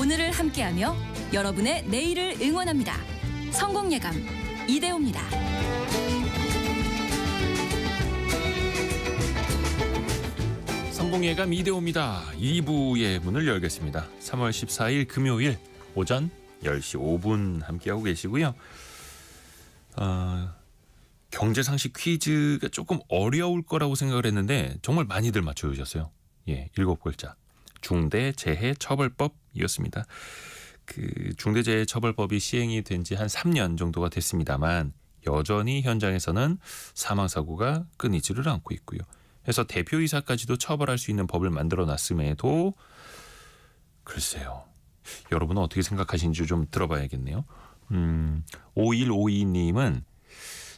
오늘을 함께하며 여러분의 내일을 응원합니다. 성공예감 이대호입니다. 성공예감 이대호입니다. 2부의 문을 열겠습니다. 3월 14일 금요일 오전 10시 5분 함께하고 계시고요. 경제상식 퀴즈가 조금 어려울 거라고 생각을 했는데 정말 많이들 맞춰주셨어요. 예, 7글자. 중대재해처벌법이었습니다. 그 중대재해처벌법이 시행이 된 지 한 3년 정도가 됐습니다만 여전히 현장에서는 사망사고가 끊이지를 않고 있고요. 그래서 대표이사까지도 처벌할 수 있는 법을 만들어놨음에도 글쎄요. 여러분은 어떻게 생각하시는지 좀 들어봐야겠네요. 5152님은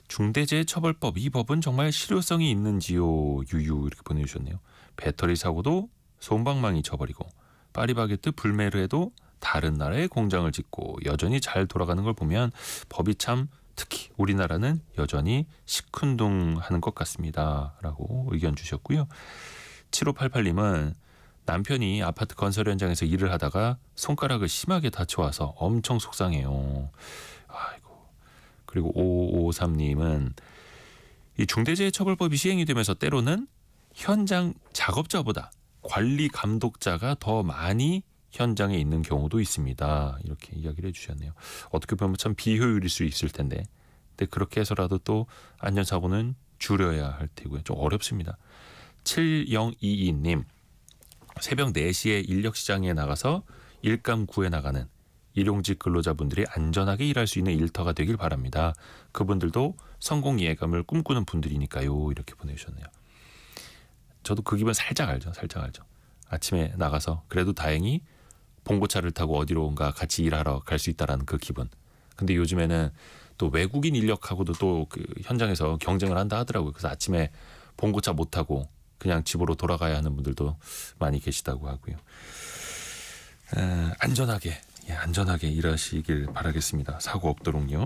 중대재해처벌법 이 법은 정말 실효성이 있는지요? 유유 이렇게 보내주셨네요. 배터리 사고도 솜방망이 쳐버리고 파리바게뜨 불매를 해도 다른 나라에 공장을 짓고 여전히 잘 돌아가는 걸 보면 법이 참 특히 우리나라는 여전히 시큰둥하는 것 같습니다. 라고 의견 주셨고요. 7588님은 남편이 아파트 건설 현장에서 일을 하다가 손가락을 심하게 다쳐와서 엄청 속상해요. 아이고. 그리고 5553님은 이 중대재해처벌법이 시행이 되면서 때로는 현장 작업자보다 관리 감독자가 더 많이 현장에 있는 경우도 있습니다. 이렇게 이야기를 해주셨네요. 어떻게 보면 참 비효율일 수 있을 텐데 근데 그렇게 해서라도 또 안전사고는 줄여야 할 테고요. 좀 어렵습니다. 7022님 새벽 4시에 인력시장에 나가서 일감 구해 나가는 일용직 근로자분들이 안전하게 일할 수 있는 일터가 되길 바랍니다. 그분들도 성공 예감을 꿈꾸는 분들이니까요. 이렇게 보내주셨네요. 저도 그 기분 살짝 알죠. 아침에 나가서 그래도 다행히 봉고차를 타고 어디론가 같이 일하러 갈 수 있다라는 그 기분. 근데 요즘에는 또 외국인 인력하고도 또 그 현장에서 경쟁을 한다 하더라고요. 그래서 아침에 봉고차 못 타고 그냥 집으로 돌아가야 하는 분들도 많이 계시다고 하고요. 안전하게 일하시길 바라겠습니다. 사고 없도록요.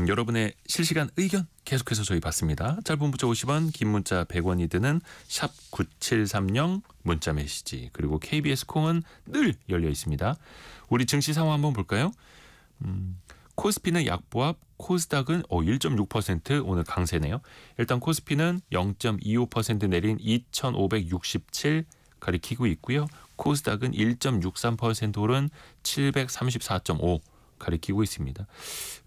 여러분의 실시간 의견 계속해서 저희 받습니다. 짧은 문자 50원, 긴 문자 100원이 드는 샵 9730 문자 메시지 그리고 KBS 콩은 늘 열려 있습니다. 우리 증시 상황 한번 볼까요? 코스피는 약보합, 코스닥은 1.6% 오늘 강세네요. 일단 코스피는 0.25% 내린 2,567 가리키고 있고요. 코스닥은 1.63% 오른 734.5 가리키고 있습니다.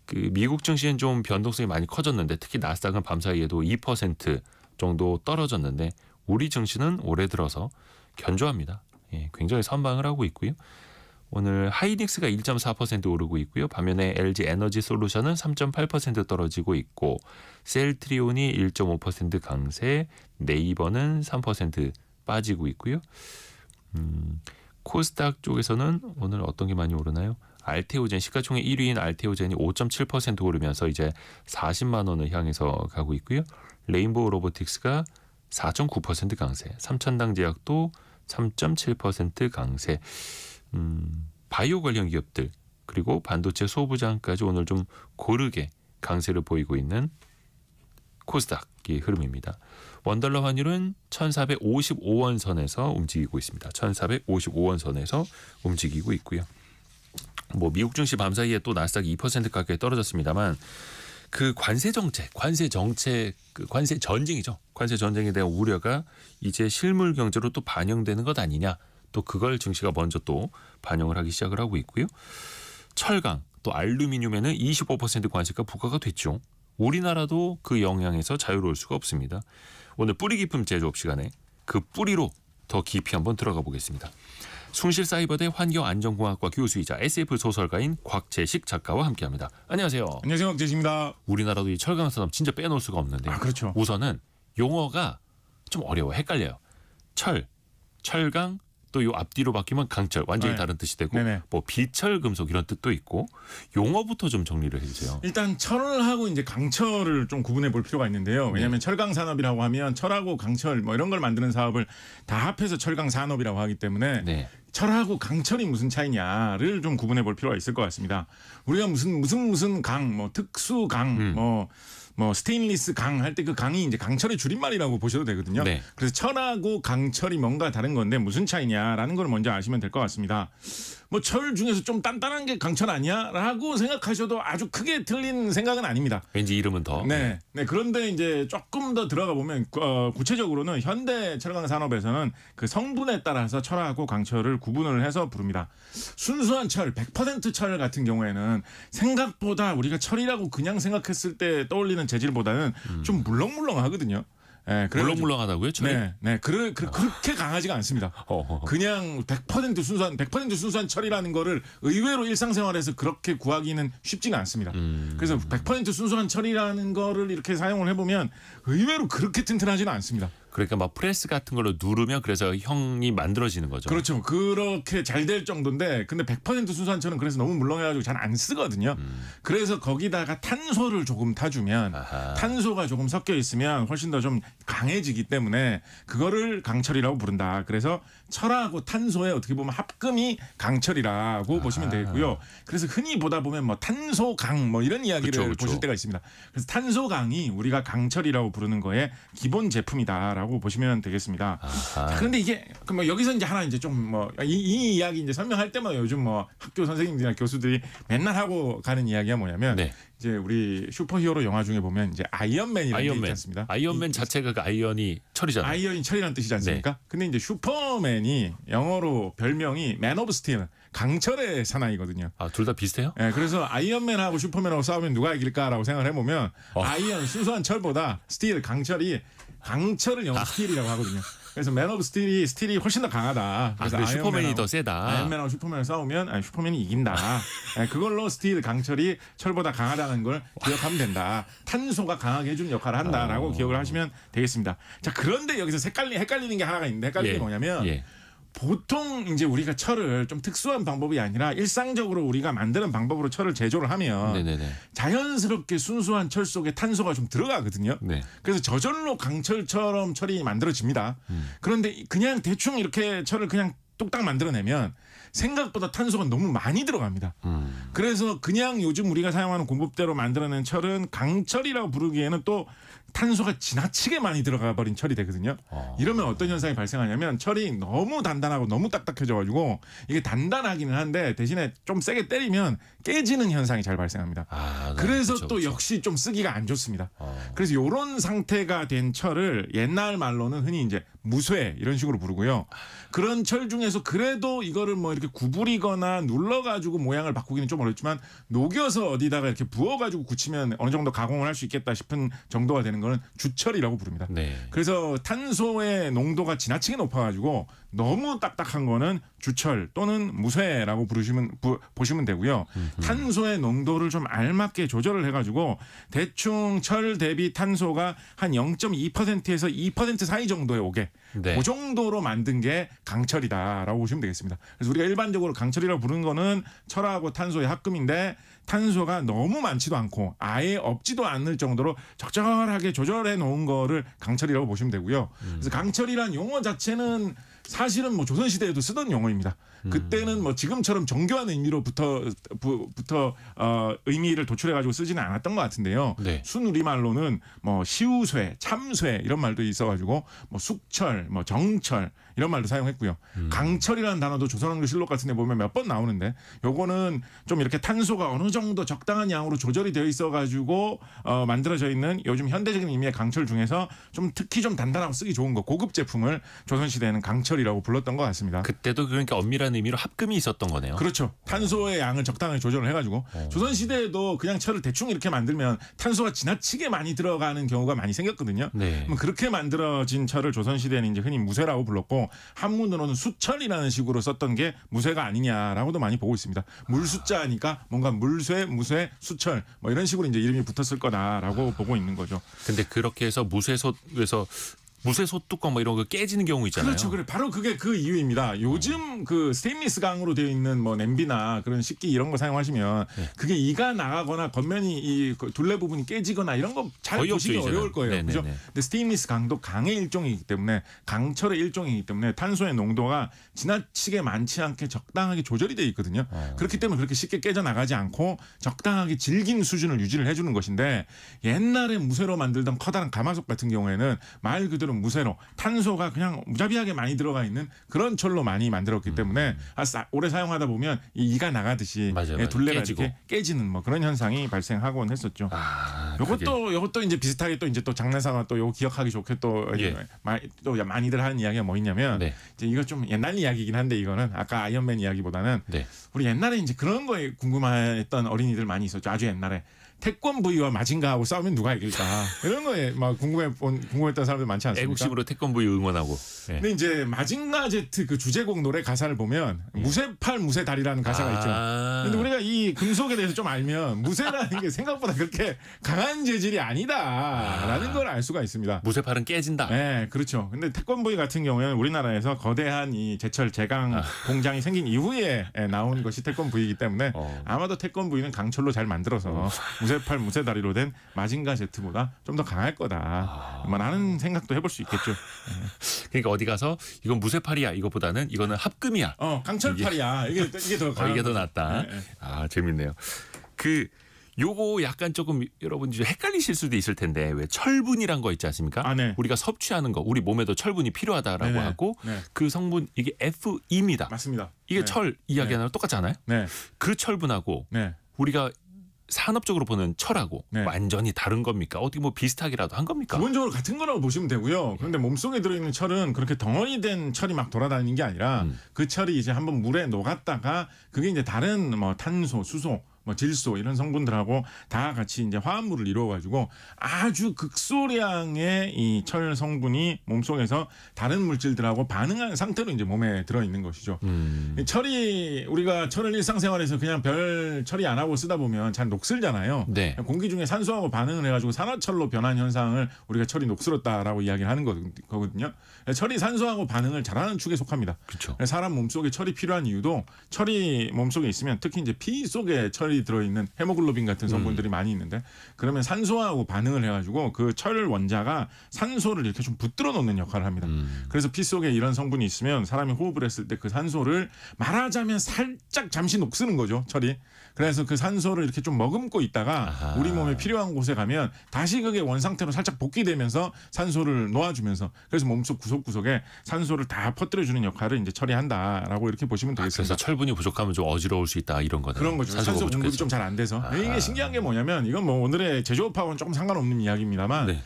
그 미국 증시는 좀 변동성이 많이 커졌는데 특히 나스닥은 밤사이에도 2% 정도 떨어졌는데 우리 증시는 올해 들어서 견조합니다. 예, 굉장히 선방을 하고 있고요. 오늘 하이닉스가 1.4% 오르고 있고요. 반면에 LG 에너지 솔루션은 3.8% 떨어지고 있고 셀트리온이 1.5% 강세, 네이버는 3% 빠지고 있고요. 코스닥 쪽에서는 오늘 어떤 게 많이 오르나요? 알테오젠 시가총액 1위인 알테오젠이 5.7% 오르면서 이제 40만 원을 향해서 가고 있고요. 레인보우 로보틱스가 4.9% 강세, 삼천당제약도 3.7% 강세. 바이오 관련 기업들 그리고 반도체 소부장까지 오늘 좀 고르게 강세를 보이고 있는 코스닥의 흐름입니다. 원달러 환율은 1455원 선에서 움직이고 있습니다. 1455원 선에서 움직이고 있고요. 뭐 미국 증시 밤사이에 또 나스닥이 2% 가까이 떨어졌습니다만 그 관세 전쟁이죠. 관세 전쟁에 대한 우려가 이제 실물 경제로 또 반영되는 것 아니냐. 또 그걸 증시가 먼저 또 반영을 하기 시작을 하고 있고요. 철강 또 알루미늄에는 25% 관세가 부과가 됐죠. 우리나라도 그 영향에서 자유로울 수가 없습니다. 오늘 뿌리 깊음 제조업 시간에 그 뿌리로 더 깊이 한번 들어가 보겠습니다. 숭실사이버대 환경안전공학과 교수이자 SF 소설가인 곽재식 작가와 함께합니다. 안녕하세요. 안녕하세요. 곽재식입니다. 우리나라도 이 철강 산업 진짜 빼놓을 수가 없는데 그렇죠. 우선은 용어가 좀 어려워 헷갈려요. 철강 또 요 앞뒤로 바뀌면 강철 완전히 네. 다른 뜻이 되고 네네. 뭐 비철 금속 이런 뜻도 있고 용어부터 좀 정리를 해주세요. 일단 철하고 이제 강철을 좀 구분해 볼 필요가 있는데요. 왜냐하면 철강 산업이라고 하면 철하고 강철 뭐 이런 걸 만드는 사업을 다 합해서 철강 산업이라고 하기 때문에 네. 철하고 강철이 무슨 차이냐를 좀 구분해 볼 필요가 있을 것 같습니다. 우리가 무슨 강, 뭐 특수강, 뭐 뭐 스테인리스 강 할 때 그 강이 이제 강철의 줄임말이라고 보셔도 되거든요. 네. 그래서 철하고 강철이 뭔가 다른 건데 무슨 차이냐라는 걸 먼저 아시면 될 것 같습니다. 뭐 철 중에서 좀 단단한 게 강철 아니야라고 생각하셔도 아주 크게 틀린 생각은 아닙니다. 왠지 이름은 더. 네. 그런데 이제 조금 더 들어가 보면 구체적으로는 현대 철강 산업에서는 그 성분에 따라서 철하고 강철을 구분을 해서 부릅니다. 순수한 철, 100%철 같은 경우에는 생각보다 우리가 철이라고 그냥 생각했을 때 떠올리는 재질보다는 좀 물렁물렁하거든요. 네, 물렁물렁하다고요, 철이? 네. 그렇게 강하지가 않습니다. 그냥 100% 순수한 철이라는 거를 의외로 일상생활에서 그렇게 구하기는 쉽지가 않습니다. 그래서 100% 순수한 철이라는 거를 이렇게 사용을 해보면 의외로 그렇게 튼튼하지는 않습니다. 그러니까 막 프레스 같은 걸로 누르면 그래서 형이 만들어지는 거죠. 그렇죠. 그렇게 잘 될 정도인데 근데 100% 순수한 철은 그래서 너무 물렁해가지고 잘 안 쓰거든요. 그래서 거기다가 탄소를 조금 타주면 탄소가 조금 섞여 있으면 훨씬 더 좀 강해지기 때문에 그거를 강철이라고 부른다. 그래서 철하고 탄소의 어떻게 보면 합금이 강철이라고 보시면 되겠고요. 그래서 흔히 보다 보면 뭐 탄소강 뭐 이런 이야기를 그쵸. 보실 때가 있습니다. 그래서 탄소강이 우리가 강철이라고 부르는 거의 기본 제품이다라고 보시면 되겠습니다. 자, 그런데 이게 뭐 여기서 이제 하나 이제 좀 뭐 이 이야기 이제 설명할 때마다 요즘 뭐 학교 선생님들이나 교수들이 맨날 하고 가는 이야기가 뭐냐면 네. 이제 우리 슈퍼히어로 영화 중에 보면 이제 아이언맨이라는 게 있지 않습니다. 아이언맨 자체가 그 아이언이 철이잖아요. 아이언이 철이라는 뜻이지 않습니까? 네. 근데 이제 슈퍼맨이 영어로 별명이 맨 오브 스틸, 강철의 사나이거든요. 아, 둘 다 비슷해요? 네, 그래서 아이언맨하고 슈퍼맨하고 싸우면 누가 이길까라고 생각을 해보면 아이언 순수한 철보다 스틸 강철을 영어 스틸이라고 하거든요. 그래서 맨 오브 스틸이 훨씬 더 강하다. 그래서 슈퍼맨이 더 세다. 아이언맨하고 슈퍼맨을 싸우면 슈퍼맨이 이긴다. 네, 그걸로 스틸 강철이 철보다 강하다는 걸 기억하면 된다. 탄소가 강하게 해주는 역할을 한다라고 기억을 하시면 되겠습니다. 자, 그런데 여기서 헷갈리는 게 하나가 있는데 헷갈리는 게 뭐냐면 보통 이제 우리가 철을 좀 특수한 방법이 아니라 일상적으로 우리가 만드는 방법으로 철을 제조를 하면 자연스럽게 순수한 철 속에 탄소가 좀 들어가거든요. 네. 그래서 저절로 강철처럼 철이 만들어집니다. 그런데 그냥 대충 이렇게 철을 그냥 뚝딱 만들어내면 생각보다 탄소가 너무 많이 들어갑니다. 그래서 그냥 요즘 우리가 사용하는 공법대로 만들어낸 철은 강철이라고 부르기에는 또 탄소가 지나치게 많이 들어가 버린 철이 되거든요. 이러면 어떤 현상이 발생하냐면 철이 너무 단단하고 너무 딱딱해져가지고 이게 단단하기는 한데 대신에 좀 세게 때리면 깨지는 현상이 잘 발생합니다. 그래서 또 역시 좀 쓰기가 안 좋습니다. 그래서 이런 상태가 된 철을 옛날 말로는 흔히 이제 무쇠 이런 식으로 부르고요. 그런 철 중에서 그래도 이거를 뭐 이렇게 구부리거나 눌러가지고 모양을 바꾸기는 좀 어렵지만 녹여서 어디다가 이렇게 부어가지고 굳히면 어느 정도 가공을 할 수 있겠다 싶은 정도가 되는 거는 주철이라고 부릅니다. 그래서 탄소의 농도가 지나치게 높아가지고 너무 딱딱한 거는 주철 또는 무쇠라고 보시면 되고요. 탄소의 농도를 좀 알맞게 조절을 해가지고 대충 철 대비 탄소가 한 0.2%에서 2% 사이 정도에 오게 그 정도로 만든 게 강철이다라고 보시면 되겠습니다. 그래서 우리가 일반적으로 강철이라고 부르는 거는 철하고 탄소의 합금인데 탄소가 너무 많지도 않고 아예 없지도 않을 정도로 적절하게 조절해 놓은 거를 강철이라고 보시면 되고요. 그래서 강철이란 용어 자체는 사실은 뭐 조선시대에도 쓰던 용어입니다. 그때는 뭐 지금처럼 정교한 의미로부터 의미를 도출해가지고 쓰지는 않았던 것 같은데요. 순우리말로는 뭐 시우쇠, 참쇠 이런 말도 있어가지고 뭐 숙철, 뭐 정철 이런 말도 사용했고요. 강철이라는 단어도 조선왕조실록 같은 데 보면 몇 번 나오는데 요거는 좀 이렇게 탄소가 어느 정도 적당한 양으로 조절이 되어 있어가지고 만들어져 있는 요즘 현대적인 의미의 강철 중에서 좀 특히 좀 단단하고 쓰기 좋은 거 고급 제품을 조선시대에는 강철이라고 불렀던 것 같습니다. 그때도 그러니까 엄밀한 의미로 합금이 있었던 거네요. 그렇죠. 탄소의 양을 적당하게 조절을 해가지고 조선시대에도 그냥 철을 대충 이렇게 만들면 탄소가 지나치게 많이 들어가는 경우가 많이 생겼거든요. 그렇게 만들어진 철을 조선시대에는 이제 흔히 무쇠라고 불렀고 한문으로는 수철이라는 식으로 썼던 게 무쇠가 아니냐라고도 많이 보고 있습니다. 물수자니까 뭔가 물쇠, 무쇠, 수철 뭐 이런 식으로 이제 이름이 붙었을 거다라고 보고 있는 거죠. 근데 그렇게 해서 무쇠솥에서 무쇠 소뚜껑 뭐 이런 거 깨지는 경우 있잖아요. 그렇죠. 그래. 바로 그게 그 이유입니다. 요즘 그 스테인리스 강으로 되어 있는 뭐 냄비나 그런 식기 이런 거 사용하시면 그게 이가 나가거나 겉면이 이 둘레 부분이 깨지거나 이런 거 잘 보시기 어려울 거예요. 그죠? 근데 스테인리스 강도 강의 일종이기 때문에 강철의 일종이기 때문에 탄소의 농도가 지나치게 많지 않게 적당하게 조절이 돼 있거든요. 그렇기 때문에 그렇게 쉽게 깨져 나가지 않고 적당하게 질긴 수준을 유지를 해주는 것인데 옛날에 무쇠로 만들던 커다란 가마솥 같은 경우에는 말 그대로 무쇠로 탄소가 그냥 무자비하게 많이 들어가 있는 그런 철로 많이 만들었기 때문에 오래 사용하다 보면 이가 나가듯이 둘레가 이렇게 깨지는 뭐 그런 현상이 발생하곤 했었죠. 요것도 이제 비슷하게 또 이제 또 장례사가 또 요거 기억하기 좋게 또 많이들 하는 이야기가 뭐 있냐면 이제 이거 좀 옛날 이야기긴 한데 이거는 아까 아이언맨 이야기보다는 우리 옛날에 이제 그런 거에 궁금했던 어린이들 많이 있었죠. 아주 옛날에. 태권브이와 마징가하고 싸우면 누가 이길까 이런 거에 막 궁금했던 사람들 많지 않습니까? 애국심으로 태권브이 응원하고. 근데 이제 마징가 제트 그 주제곡 노래 가사를 보면 무쇠팔 무쇠다리라는 가사가 있죠. 근데 우리가 이 금속에 대해서 좀 알면 무쇠라는 게 생각보다 그렇게 강한 재질이 아니다라는 걸 알 수가 있습니다. 무쇠팔은 깨진다. 네, 그렇죠. 근데 태권브이 같은 경우에는 우리나라에서 거대한 이 제철 제강 공장이 생긴 이후에 나온 것이 태권브이이기 때문에 아마도 태권브이는 강철로 잘 만들어서 무쇠팔 무쇠다리로 된 마징가 제트보다 좀 더 강할 거다. 라는 생각도 해볼 수 있겠죠. 그러니까 어디 가서 이건 무쇠팔이야 이거보다는 이거는 합금이야. 강철팔이야. 이게 더 강한 이게 더 낫다. 재밌네요. 요거 약간 조금 여러분 좀 헷갈리실 수도 있을 텐데 왜 철분이란 거 있지 않습니까? 우리가 섭취하는 거 우리 몸에도 철분이 필요하다라고 하고 그 성분 이게 Fe입니다. 맞습니다. 이게 철 이야기하는 똑같잖아요. 그 철분하고 우리가 산업적으로 보는 철하고 완전히 다른 겁니까? 어떻게 뭐 비슷하게라도 한 겁니까? 기본적으로 같은 거라고 보시면 되고요. 그런데 몸속에 들어있는 철은 그렇게 덩어리된 철이 막 돌아다니는 게 아니라 그 철이 이제 한번 물에 녹았다가 그게 이제 다른 뭐 탄소, 수소 뭐 질소 이런 성분들하고 다 같이 이제 화합물을 이루어가지고 아주 극소량의 이 철 성분이 몸속에서 다른 물질들하고 반응한 상태로 이제 몸에 들어 있는 것이죠. 철이 우리가 철을 일상생활에서 그냥 별 처리 안 하고 쓰다 보면 잘 녹슬잖아요. 공기 중에 산소하고 반응을 해가지고 산화철로 변한 현상을 우리가 철이 녹슬었다라고 이야기를 하는 거거든요. 철이 산소하고 반응을 잘하는 축에 속합니다. 사람 몸속에 철이 필요한 이유도 철이 몸속에 있으면 특히 이제 피 속에 철이 들어있는 헤모글로빈 같은 성분들이 많이 있는데 그러면 산소하고 반응을 해가지고 그 철 원자가 산소를 이렇게 좀 붙들어 놓는 역할을 합니다. 그래서 피 속에 이런 성분이 있으면 사람이 호흡을 했을 때 그 산소를 말하자면 살짝 잠시 녹쓰는 거죠, 철이. 그래서 그 산소를 이렇게 좀 머금고 있다가 우리 몸에 필요한 곳에 가면 다시 그게 원상태로 살짝 복귀되면서 산소를 놓아주면서 그래서 몸속 구석구석에 산소를 다 퍼뜨려주는 역할을 이제 철이 한다라고 이렇게 보시면 되겠습니다. 그래서 철분이 부족하면 좀 어지러울 수 있다 이런 거는. 그런 거죠. 산소 공급이 좀 잘 안 돼서. 이게 신기한 게 뭐냐면 이건 뭐 오늘의 제조업하고는 조금 상관없는 이야기입니다만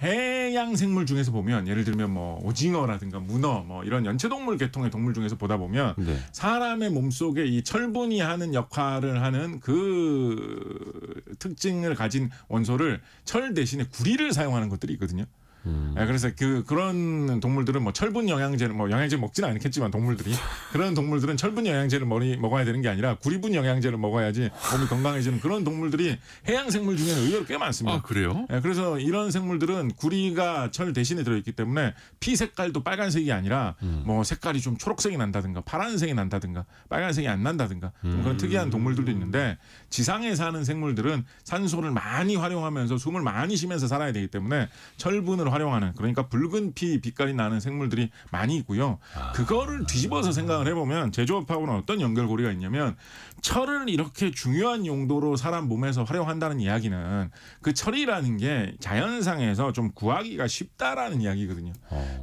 해양 생물 중에서 보면 예를 들면 뭐 오징어라든가 문어 뭐 이런 연체동물 계통의 동물 중에서 보다 보면 사람의 몸속에 이 철분이 하는 역할을 하는 그 특징을 가진 원소를 철 대신에 구리를 사용하는 것들이 있거든요. 그래서 그런 동물들은 뭐 철분 영양제를 뭐 영양제 먹지는 않겠지만 동물들이 그런 동물들은 철분 영양제를 먹어야 되는 게 아니라 구리분 영양제를 먹어야지 몸이 건강해지는 그런 동물들이 해양 생물 중에는 의외로 꽤 많습니다. 그래요? 그래서 이런 생물들은 구리가 철 대신에 들어있기 때문에 피 색깔도 빨간색이 아니라 뭐 색깔이 좀 초록색이 난다든가 파란색이 난다든가 빨간색이 안 난다든가 좀 그런 특이한 동물들도 있는데 지상에 사는 생물들은 산소를 많이 활용하면서 숨을 많이 쉬면서 살아야 되기 때문에 철분을 활용하는 그러니까 붉은 피 빛깔이 나는 생물들이 많이 있고요. 그거를 뒤집어서 생각을 해보면 제조업하고는 어떤 연결고리가 있냐면 철을 이렇게 중요한 용도로 사람 몸에서 활용한다는 이야기는 그 철이라는 게 자연상에서 좀 구하기가 쉽다라는 이야기거든요.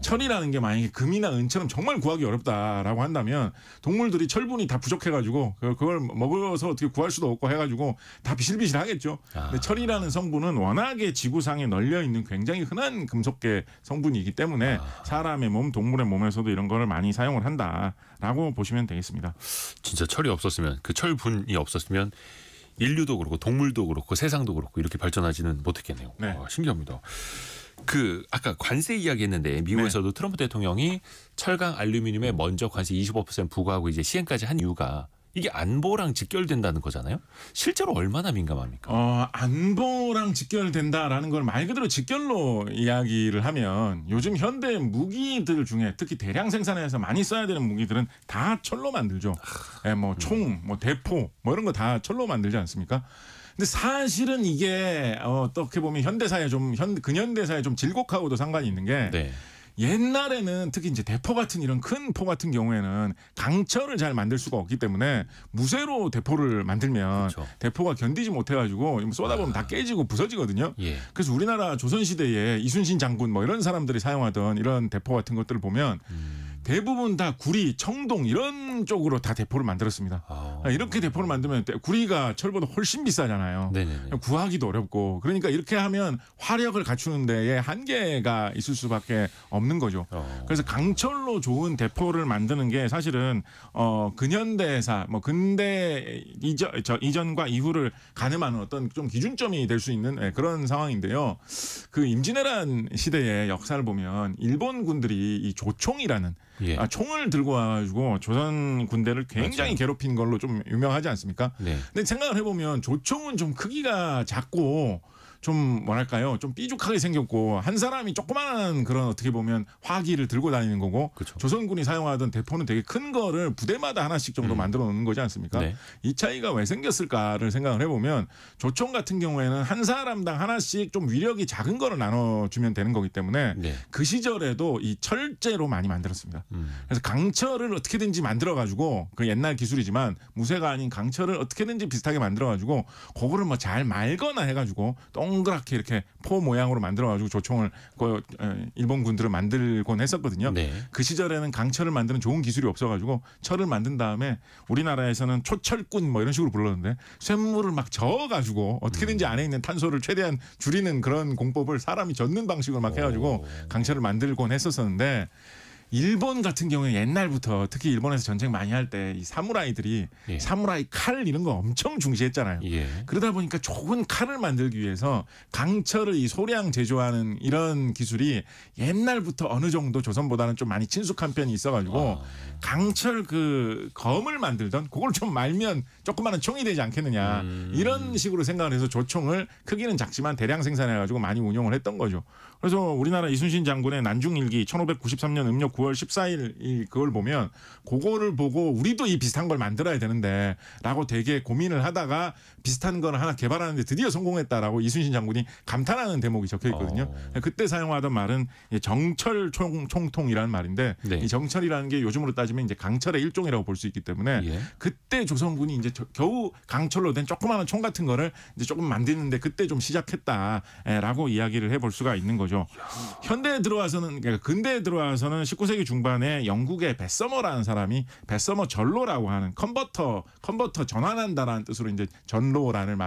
철이라는 게 만약에 금이나 은처럼 정말 구하기 어렵다라고 한다면 동물들이 철분이 다 부족해가지고 그걸 먹어서 어떻게 구할 수도 없고 해가지고 다 비실비실하겠죠. 근데 철이라는 성분은 워낙에 지구상에 널려 있는 굉장히 흔한 금속계 성분이기 때문에 사람의 몸, 동물의 몸에서도 이런 거를 많이 사용을 한다라고 보시면 되겠습니다. 진짜 철이 없었으면 그 철분이 없었으면 인류도 그렇고 동물도 그렇고 세상도 그렇고 이렇게 발전하지는 못했겠네요. 신기합니다. 아까 관세 이야기했는데 미국에서도 트럼프 대통령이 철강 알루미늄에 먼저 관세 25% 부과하고 이제 시행까지 한 이유가 이게 안보랑 직결된다는 거잖아요. 실제로 얼마나 민감합니까? 안보랑 직결된다라는 걸 말 그대로 직결로 이야기를 하면 요즘 현대 무기들 중에 특히 대량 생산해서 많이 써야 되는 무기들은 다 철로 만들죠. 뭐 총, 뭐 대포, 뭐 이런 거 다 철로 만들지 않습니까? 근데 사실은 이게 어떻게 보면 현대사에 좀 근현대사에 좀 질곡하고도 상관이 있는 게 네. 옛날에는 특히 이제 대포 같은 이런 큰 포 같은 경우에는 강철을 잘 만들 수가 없기 때문에 무쇠로 대포를 만들면 그렇죠. 대포가 견디지 못해가지고 쏟아보면 다 깨지고 부서지거든요. 예. 그래서 우리나라 조선시대에 이순신 장군 뭐 이런 사람들이 사용하던 이런 대포 같은 것들을 보면 대부분 다 구리, 청동 이런 쪽으로 다 대포를 만들었습니다. 이렇게 대포를 만들면 구리가 철보다 훨씬 비싸잖아요. 네네네. 구하기도 어렵고 그러니까 이렇게 하면 화력을 갖추는 데에 한계가 있을 수밖에 없는 거죠. 그래서 강철로 좋은 대포를 만드는 게 사실은 근현대사 뭐 근대 이전과 이후를 가늠하는 어떤 좀 기준점이 될 수 있는 그런 상황인데요. 그 임진왜란 시대의 역사를 보면 일본 군들이 이 조총이라는 예. 총을 들고 와가지고 조선 군대를 굉장히 맞아요. 괴롭힌 걸로 좀 유명하지 않습니까? 네. 근데 생각을 해보면 조총은 좀 크기가 작고 좀 뭐랄까요, 좀 삐죽하게 생겼고 한 사람이 조그마한 그런 어떻게 보면 화기를 들고 다니는 거고 그쵸. 조선군이 사용하던 대포는 되게 큰 거를 부대마다 하나씩 정도 만들어 놓는 거지 않습니까? 네. 이 차이가 왜 생겼을까를 생각을 해보면 조총 같은 경우에는 한 사람당 하나씩 좀 위력이 작은 거를 나눠주면 되는 거기 때문에 네. 그 시절에도 이 철제로 많이 만들었습니다. 그래서 강철을 어떻게든지 만들어가지고 그 옛날 기술이지만 무쇠가 아닌 강철을 어떻게든지 비슷하게 만들어가지고 그거를 뭐 잘 말거나 해가지고 동그랗게 이렇게 포 모양으로 만들어가지고 조총을 일본 군들은 만들곤 했었거든요. 네. 그 시절에는 강철을 만드는 좋은 기술이 없어가지고 철을 만든 다음에 우리나라에서는 초철꾼 뭐 이런 식으로 불렀는데 쇳물을 막 저어가지고 어떻게든지 안에 있는 탄소를 최대한 줄이는 그런 공법을 사람이 젓는 방식으로 막 해가지고 강철을 만들곤 했었었는데 일본 같은 경우에 옛날부터 특히 일본에서 전쟁 많이 할 때 이 사무라이들이 예. 사무라이 칼 이런 거 엄청 중시했잖아요. 예. 그러다 보니까 좋은 칼을 만들기 위해서 강철을 이 소량 제조하는 이런 기술이 옛날부터 어느 정도 조선보다는 좀 많이 친숙한 편이 있어가지고 강철 그 검을 만들던 그걸 좀 말면 조그마한 총이 되지 않겠느냐 이런 식으로 생각을 해서 조총을 크기는 작지만 대량 생산해가지고 많이 운용을 했던 거죠. 그래서 우리나라 이순신 장군의 난중일기 1593년 음력 9월 14일 그걸 보면 그거를 보고 우리도 이 비슷한 걸 만들어야 되는데 라고 되게 고민을 하다가 비슷한 걸 하나 개발하는데 드디어 성공했다라고 이순신 장군이 감탄하는 대목이 적혀 있거든요. 그때 사용하던 말은 정철 총통이라는 말인데 네. 이 정철이라는 게 요즘으로 따지면 이제 강철의 일종이라고 볼 수 있기 때문에 예. 그때 조선군이 이제 겨우 강철로 된 조그마한 총 같은 거를 이제 조금 만드는데 그때 좀 시작했다라고 이야기를 해볼 수가 있는 거죠. 현대에 들어와서는 그러니까 근대에 들어와서는 19세기 중반에 영국의 뱃서머라는 사람이 뱃서머 전로라고 하는 컨버터 전환한다라는 뜻으로 이제 전로라는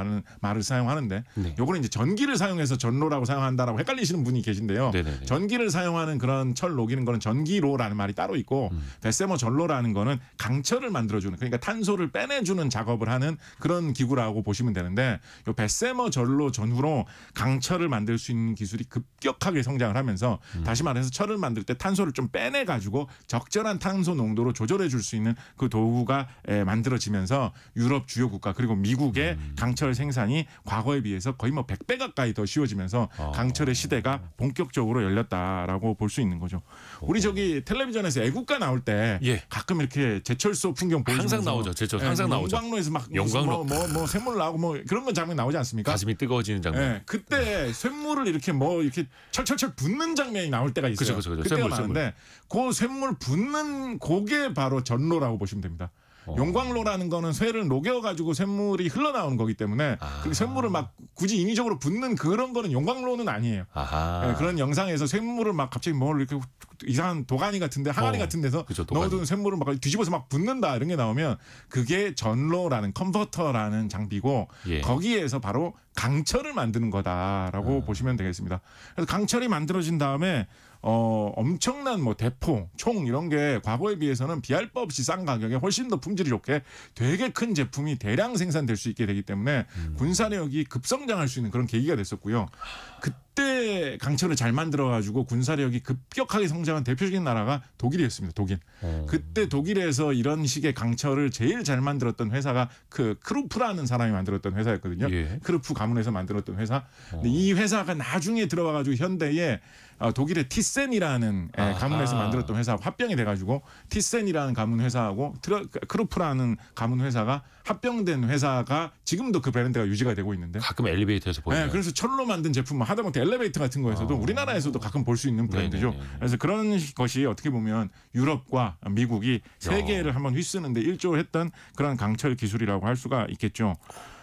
말을 사용하는데 네. 요거는 이제 전기를 사용해서 전로라고 사용한다라고 헷갈리시는 분이 계신데요. 네네네. 전기를 사용하는 그런 철 녹이는 거는 전기로라는 말이 따로 있고 뱃세머 전로라는 거는 강철을 만들어주는 그러니까 탄소를 빼내주는 작업을 하는 그런 기구라고 보시면 되는데 요 뱃세머 전로 전후로 강철을 만들 수 있는 기술이 급격하게 성장을 하면서 다시 말해서 철을 만들 때 탄소를 좀 빼내가지고 적절한 탄소 농도로 조절해 줄 수 있는 그 도구가 만들어지면서 유럽 주요 국가 그리고 미국의 강철 생산이 과거에 비해서 거의 뭐 100배 가까이 더 쉬워지면서 강철의 시대가 본격적으로 열렸다라고 볼 수 있는 거죠. 우리 저기 텔레비전에서 애국가 나올 때 예. 가끔 이렇게 제철소 풍경 보여주면서 항상 나오죠. 제철 항상 나오죠. 영광로에서 막 영광로. 뭐 샘물 나오고 뭐 그런 건 장면 나오지 않습니까? 가슴이 뜨거워지는 장면. 예, 그때 쇳물을 이렇게 뭐 이렇게 철철철 붓는 장면이 나올 때가 있어요. 그죠. 그때가 많은데 그 쇳물 붓는 그게 바로 전로라고 보시면 됩니다. 용광로라는 거는 쇠를 녹여가지고 쇳물이 흘러나오는 거기 때문에 그 쇳물을 막 굳이 인위적으로 붓는 그런 거는 용광로는 아니에요. 네, 그런 영상에서 쇳물을 막 갑자기 뭘 이렇게 이상한 도가니 같은데 항아리 같은 데서 그쵸, 넣어둔 쇳물을 막 뒤집어서 막 붓는다 이런 게 나오면 그게 전로라는 컨버터라는 장비고 예. 거기에서 바로 강철을 만드는 거다라고 보시면 되겠습니다. 그래서 강철이 만들어진 다음에 엄청난 뭐 대포, 총 이런 게 과거에 비해서는 비할 바 없이 싼 가격에 훨씬 더 품질이 좋게 되게 큰 제품이 대량 생산될 수 있게 되기 때문에 군사력이 급성장할 수 있는 그런 계기가 됐었고요. 그때 강철을 잘 만들어가지고 군사력이 급격하게 성장한 대표적인 나라가 독일이었습니다. 독일. 그때 독일에서 이런 식의 강철을 제일 잘 만들었던 회사가 그 크루프라는 사람이 만들었던 회사였거든요. 예. 크루프 가문에서 만들었던 회사. 근데 이 회사가 나중에 들어가가지고 현대에 독일의 티센이라는 가문에서 만들었던 회사하고 합병이 돼가지고 티센이라는 가문 회사하고 크루프라는 가문 회사가 합병된 회사가 지금도 그 브랜드가 유지가 되고 있는데 가끔 엘리베이터에서 보여요. 네, 그래서 철로 만든 제품 하다못해 엘리베이터 같은 거에서도 우리나라에서도 가끔 볼 수 있는 브랜드죠. 네네네. 그래서 그런 것이 어떻게 보면 유럽과 미국이 세계를 한번 휘쓰는데 일조했던 그런 강철 기술이라고 할 수가 있겠죠.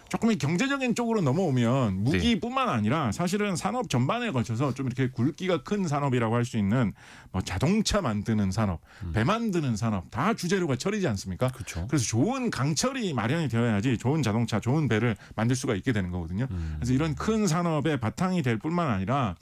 조금 경제적인 쪽으로 넘어오면 무기뿐만 아니라 사실은 산업 전반에 걸쳐서 좀 이렇게 굵기가 큰 산업이라고 할 수 있는 뭐 자동차 만드는 산업, 배 만드는 산업 다 주재료가 철이지 않습니까? 그렇죠. 그래서 좋은 강철이 마련이 되어야지 좋은 자동차, 좋은 배를 만들 수가 있게 되는 거거든요. 그래서 이런 큰 산업의 바탕이 될 뿐만 아니라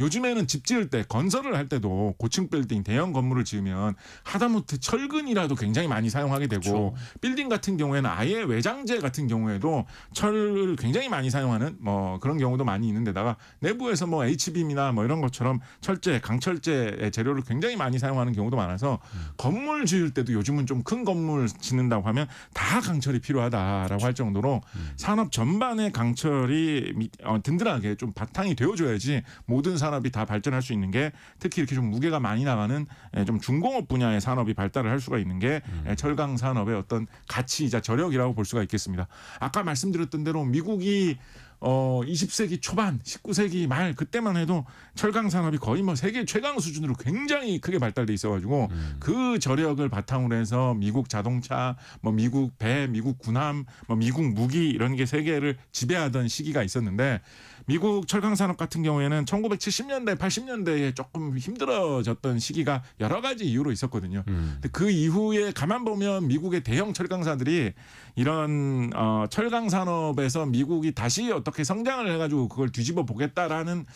요즘에는 집 지을 때 건설을 할 때도 고층 빌딩 대형 건물을 지으면 하다못해 철근이라도 굉장히 많이 사용하게 되고 그렇죠. 빌딩 같은 경우에는 아예 외장재 같은 경우에도 철을 굉장히 많이 사용하는 뭐 그런 경우도 많이 있는데다가 내부에서 뭐 H빔이나 뭐 이런 것처럼 철제, 강철제의 재료를 굉장히 많이 사용하는 경우도 많아서 건물 지을 때도 요즘은 좀 큰 건물 짓는다고 하면 다 강철이 필요하다라고 할 정도로 산업 전반의 강철이 든든하게 좀 바탕이 되어줘야지 모든 산업이 다 발전할 수 있는 게 특히 이렇게 좀 무게가 많이 나가는 좀 중공업 분야의 산업이 발달을 할 수가 있는 게 철강 산업의 어떤 가치이자 저력이라고 볼 수가 있겠습니다. 아까 말씀드렸던 대로 미국이 20세기 초반, 19세기 말 그때만 해도 철강 산업이 거의 뭐 세계 최강 수준으로 굉장히 크게 발달돼 있어가지고 그 저력을 바탕으로 해서 미국 자동차, 뭐 미국 배, 미국 군함, 뭐 미국 무기 이런 게 세계를 지배하던 시기가 있었는데 미국 철강 산업 같은 경우에는 1970년대, 80년대에 조금 힘들어졌던 시기가 여러 가지 이유로 있었거든요. 근데 그 이후에 가만 보면 미국의 대형 철강사들이 이런 철강 산업에서 미국이 다시 어떻게 성장을 해가지고 그걸 뒤집어 보겠다라는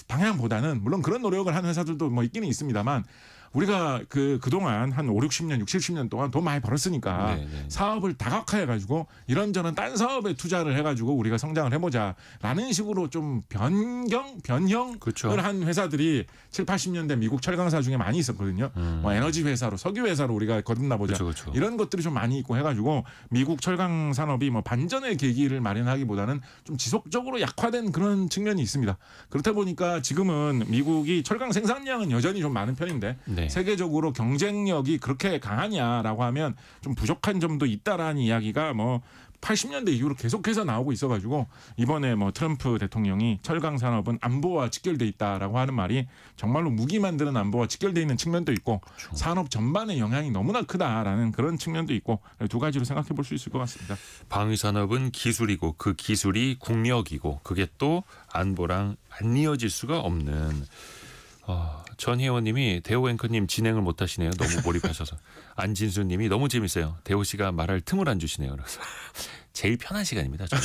방향보다는 물론 그런 노력을 하는 회사들도 뭐 있기는 있습니다만 우리가 그동안 한 5, 60년, 6, 70년 동안 돈 많이 벌었으니까 사업을 다각화해가지고 이런저런 딴 사업에 투자를 해가지고 우리가 성장을 해보자라는 식으로 좀 변형을 그렇죠. 한 회사들이 7, 80년대 미국 철강사 중에 많이 있었거든요. 뭐 에너지 회사로, 석유 회사로 우리가 거듭나보자. 그렇죠. 이런 것들이 좀 많이 있고 해가지고 미국 철강 산업이 뭐 반전의 계기를 마련하기보다는 좀 지속적으로 약화된 그런 측면이 있습니다. 그렇다 보니까 지금은 미국이 철강 생산량은 여전히 좀 많은 편인데 세계적으로 경쟁력이 그렇게 강하냐라고 하면 좀 부족한 점도 있다라는 이야기가 뭐 80년대 이후로 계속해서 나오고 있어가지고 이번에 뭐 트럼프 대통령이 철강 산업은 안보와 직결돼 있다라고 하는 말이 정말로 무기 만드는 안보와 직결돼 있는 측면도 있고 산업 전반의 영향이 너무나 크다라는 그런 측면도 있고 두 가지로 생각해 볼 수 있을 것 같습니다. 방위 산업은 기술이고 그 기술이 국력이고 그게 또 안보랑 안 이어질 수가 없는. 전혜원님이 대호 앵커님 진행을 못하시네요. 너무 몰입하셔서. 안진수님이 너무 재밌어요. 대호 씨가 말할 틈을 안 주시네요. 그래서 제일 편한 시간입니다. 저는.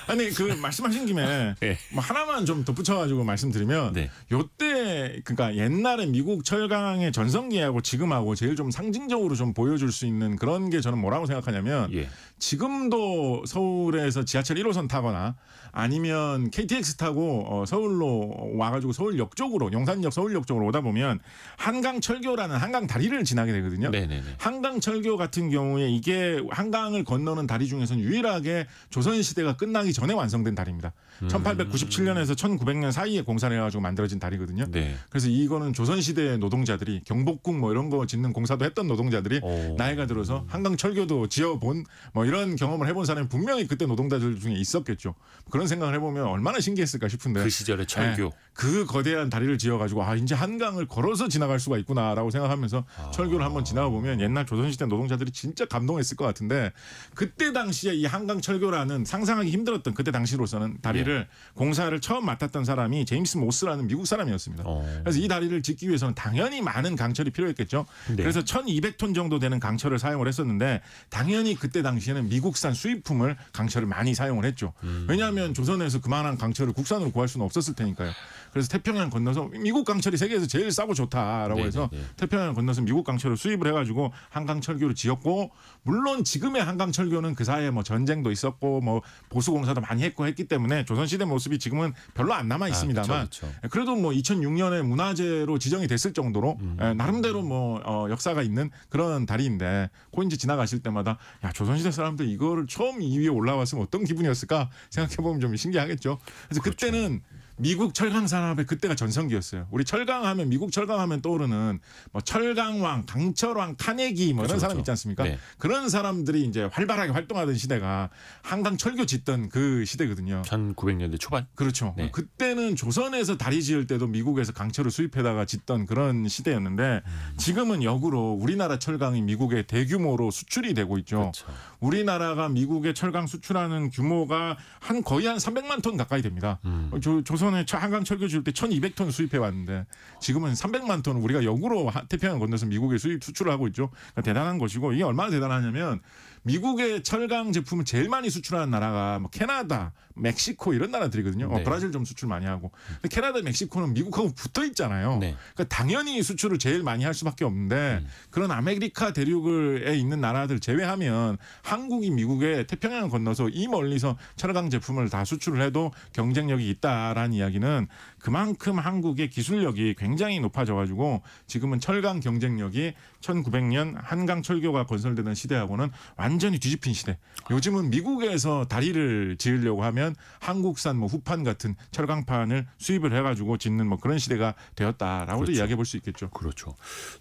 아니 말씀하신 김에 뭐 하나만 좀 덧붙여가지고 말씀드리면 요때 그러니까 옛날에 미국 철강의 전성기하고 지금하고 제일 좀 상징적으로 좀 보여줄 수 있는 그런 게 저는 뭐라고 생각하냐면 지금도 서울에서 지하철 1호선 타거나 아니면 KTX 타고 서울로 와가지고 서울역 쪽으로 용산역 서울역 쪽으로 오다 보면 한강철교라는 한강 다리를 지나게 되거든요. 한강철교 같은 경우에 이게 한강을 건너는 다리 중에서는 유일하게 조선시대가 끝나기 전에 완성된 다리입니다. 1897년에서 1900년 사이에 공사를 해가지고 만들어진 다리거든요. 그래서 이거는 조선시대 노동자들이 경복궁 뭐 이런 거 짓는 공사도 했던 노동자들이 나이가 들어서 한강철교도 지어본 뭐 이런 경험을 해본 사람이 분명히 그때 노동자들 중에 있었겠죠. 그런 생각을 해보면 얼마나 신기했을까 싶은데 그 시절의 철교. 그 거대한 다리를 지어가지고 이제 한강을 걸어서 지나갈 수가 있구나라고 생각하면서 철교를 한번 지나가 보면 옛날 조선시대 노동자들이 진짜 감동했을 것 같은데 그때 당시에 이 한강철교라는 상상하기 힘들었던 그때 당시로서는 다리를 공사를 처음 맡았던 사람이 제임스 모스라는 미국 사람이었습니다. 그래서 이 다리를 짓기 위해서는 당연히 많은 강철이 필요했겠죠. 그래서 1200톤 정도 되는 강철을 사용을 했었는데 당연히 그때 당시에는 미국산 수입품을 강철을 많이 사용을 했죠. 왜냐하면 조선에서 그만한 강철을 국산으로 구할 수는 없었을 테니까요. 그래서 태평양 건너서 미국 강철이 세계에서 제일 싸고 좋다라고 해서 태평양 건너서 미국 강철을 수입을 해가지고 한강철교를 지었고 물론 지금의 한강철교는 그 사이에 뭐 전쟁도 있었고 뭐 보수공사도 때마다 많이 했기 때문에 조선시대 모습이 지금은 별로 안 남아 있습니다만 그쵸. 그래도 뭐 2006년에 문화재로 지정이 됐을 정도로 나름대로 뭐 역사가 있는 그런 다리인데 그 이제 지나가실 때마다 야 조선시대 사람들 이거를 처음 이 위에 올라왔으면 어떤 기분이었을까 생각해보면 좀 신기하겠죠. 그래서 그렇죠. 그때는 미국 철강 산업의 그때가 전성기였어요. 우리 철강하면 미국 철강하면 떠오르는 뭐 철강왕, 강철왕, 카네기 뭐 이런 사람 있지 않습니까? 네. 그런 사람들이 이제 활발하게 활동하던 시대가 한강 철교 짓던 그 시대거든요. 1900년대 초반. 그렇죠. 네. 그때는 조선에서 다리 지을 때도 미국에서 강철을 수입해다가 짓던 그런 시대였는데 지금은 역으로 우리나라 철강이 미국에 대규모로 수출이 되고 있죠. 그렇죠. 우리나라가 미국에 철강 수출하는 규모가 거의 한 300만 톤 가까이 됩니다. 조선에 한강 철교 지을 때 1200톤 수입해 왔는데 지금은 300만 톤 우리가 역으로 태평양 건너서 미국에 수출을 하고 있죠. 그러니까 대단한 것이고 이게 얼마나 대단하냐면 미국의 철강 제품을 제일 많이 수출하는 나라가 뭐 캐나다, 멕시코 이런 나라들이거든요. 네. 브라질 좀 수출 많이 하고. 근데 캐나다, 멕시코는 미국하고 붙어 있잖아요. 네. 그러니까 당연히 수출을 제일 많이 할 수밖에 없는데 그런 아메리카 대륙에 있는 나라들 제외하면 한국이 미국에 태평양을 건너서 이 멀리서 철강 제품을 다 수출을 해도 경쟁력이 있다라는 이야기는 그만큼 한국의 기술력이 굉장히 높아져가지고 지금은 철강 경쟁력이 1900년 한강 철교가 건설되던 시대하고는 완전히 뒤집힌 시대. 요즘은 미국에서 다리를 지으려고 하면 한국산 뭐 후판 같은 철강판을 수입을 해가지고 짓는 뭐 그런 시대가 되었다라고도 그렇죠. 이야기해 볼 수 있겠죠. 그렇죠.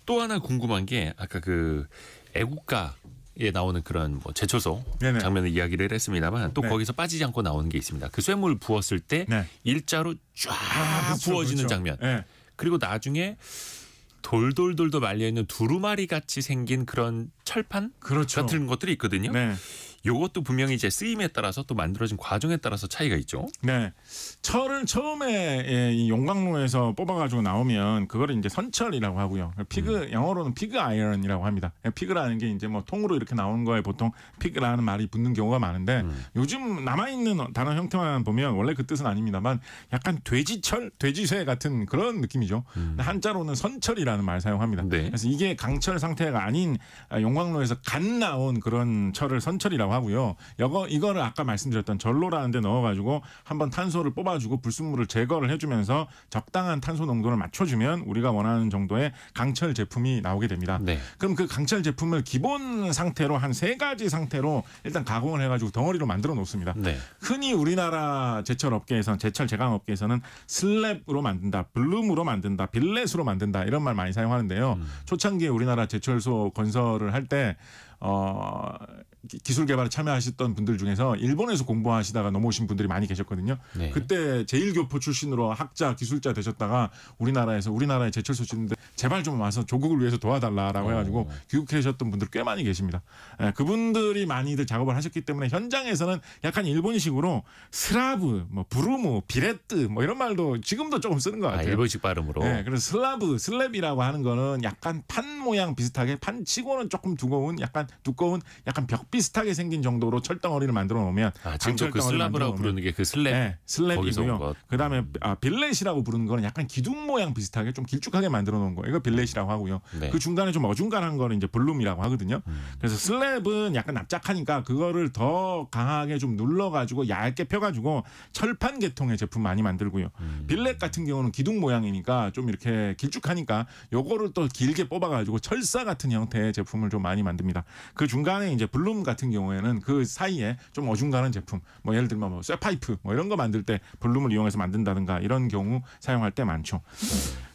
또 하나 궁금한 게 아까 그 애국가에 나오는 그런 뭐 제초소 네네. 장면을 이야기를 했습니다만 또 네. 거기서 빠지지 않고 나오는 게 있습니다. 그 쇠물 부었을 때 네. 일자로 쫙 그렇죠, 부어지는 그렇죠. 장면. 네. 그리고 나중에 돌돌돌도 말려있는 두루마리 같이 생긴 그런 철판 그렇죠. 같은 것들이 있거든요. 네. 요것도 분명히 이제 쓰임에 따라서 또 만들어진 과정에 따라서 차이가 있죠. 네. 철을 처음에 이 용광로에서 뽑아가지고 나오면 그거를 이제 선철이라고 하고요. 영어로는 피그 아이언이라고 합니다. 피그라는 게 이제 뭐 통으로 이렇게 나오는 거에 보통 피그라는 말이 붙는 경우가 많은데 요즘 남아있는 단어 형태만 보면 원래 그 뜻은 아닙니다만 약간 돼지철, 돼지쇠 같은 그런 느낌이죠. 한자로는 선철이라는 말 사용합니다. 네. 그래서 이게 강철 상태가 아닌 용광로에서 간 나온 그런 철을 선철이라고 하고요. 이거를 아까 말씀드렸던 전로라는 데 넣어가지고 한번 탄소를 뽑아주고 불순물을 제거를 해주면서 적당한 탄소 농도를 맞춰주면 우리가 원하는 정도의 강철 제품이 나오게 됩니다. 네. 그럼 그 강철 제품을 기본 상태로 한 3가지 상태로 일단 가공을 해가지고 덩어리로 만들어 놓습니다. 네. 흔히 우리나라 제철 업계에서는 제철 제강 업계에서는 슬랩으로 만든다, 블룸으로 만든다, 빌렛으로 만든다 이런 말 많이 사용하는데요. 초창기에 우리나라 제철소 건설을 할 때 기술 개발에 참여하셨던 분들 중에서 일본에서 공부하시다가 넘어오신 분들이 많이 계셨거든요. 네. 그때 제일교포 출신으로 학자, 기술자 되셨다가 우리나라의 제철소 짓는데 제발 좀 와서 조국을 위해서 도와달라라고 해가지고 귀국하셨던 분들 꽤 많이 계십니다. 그분들이 많이들 작업을 하셨기 때문에 현장에서는 약간 일본식으로 스라브, 뭐 브루무, 비레트 뭐 이런 말도 지금도 조금 쓰는 것 같아요. 일본식 발음으로. 네, 그래서 슬랩이라고 하는 거는 약간 판 모양 비슷하게 판치고는 조금 두꺼운 약간 벽 비슷하게 생긴 정도로 철덩어리를 만들어 놓으면 지금도 그 슬라브라고 부르는 게 그 슬랩. 네, 거기서 온 슬랩이고요. 것. 그다음에 빌렛이라고 부르는 거는 약간 기둥 모양 비슷하게 좀 길쭉하게 만들어 놓은 거. 이거 빌렛이라고 하고요. 네. 그 중간에 좀 어중간한 거는 이제 블룸이라고 하거든요. 그래서 슬랩은 약간 납작하니까 그거를 더 강하게 좀 눌러가지고 얇게 펴가지고 철판 계통의 제품 많이 만들고요. 빌렛 같은 경우는 기둥 모양이니까 좀 이렇게 길쭉하니까 요거를 또 길게 뽑아가지고 철사 같은 형태의 제품을 좀 많이 만듭니다. 그 중간에 이제 블룸 같은 경우에는 그 사이에 좀 어중간한 제품, 뭐 예를 들면 뭐 쇠파이프 뭐 이런 거 만들 때 블룸을 이용해서 만든다든가 이런 경우 사용할 때 많죠.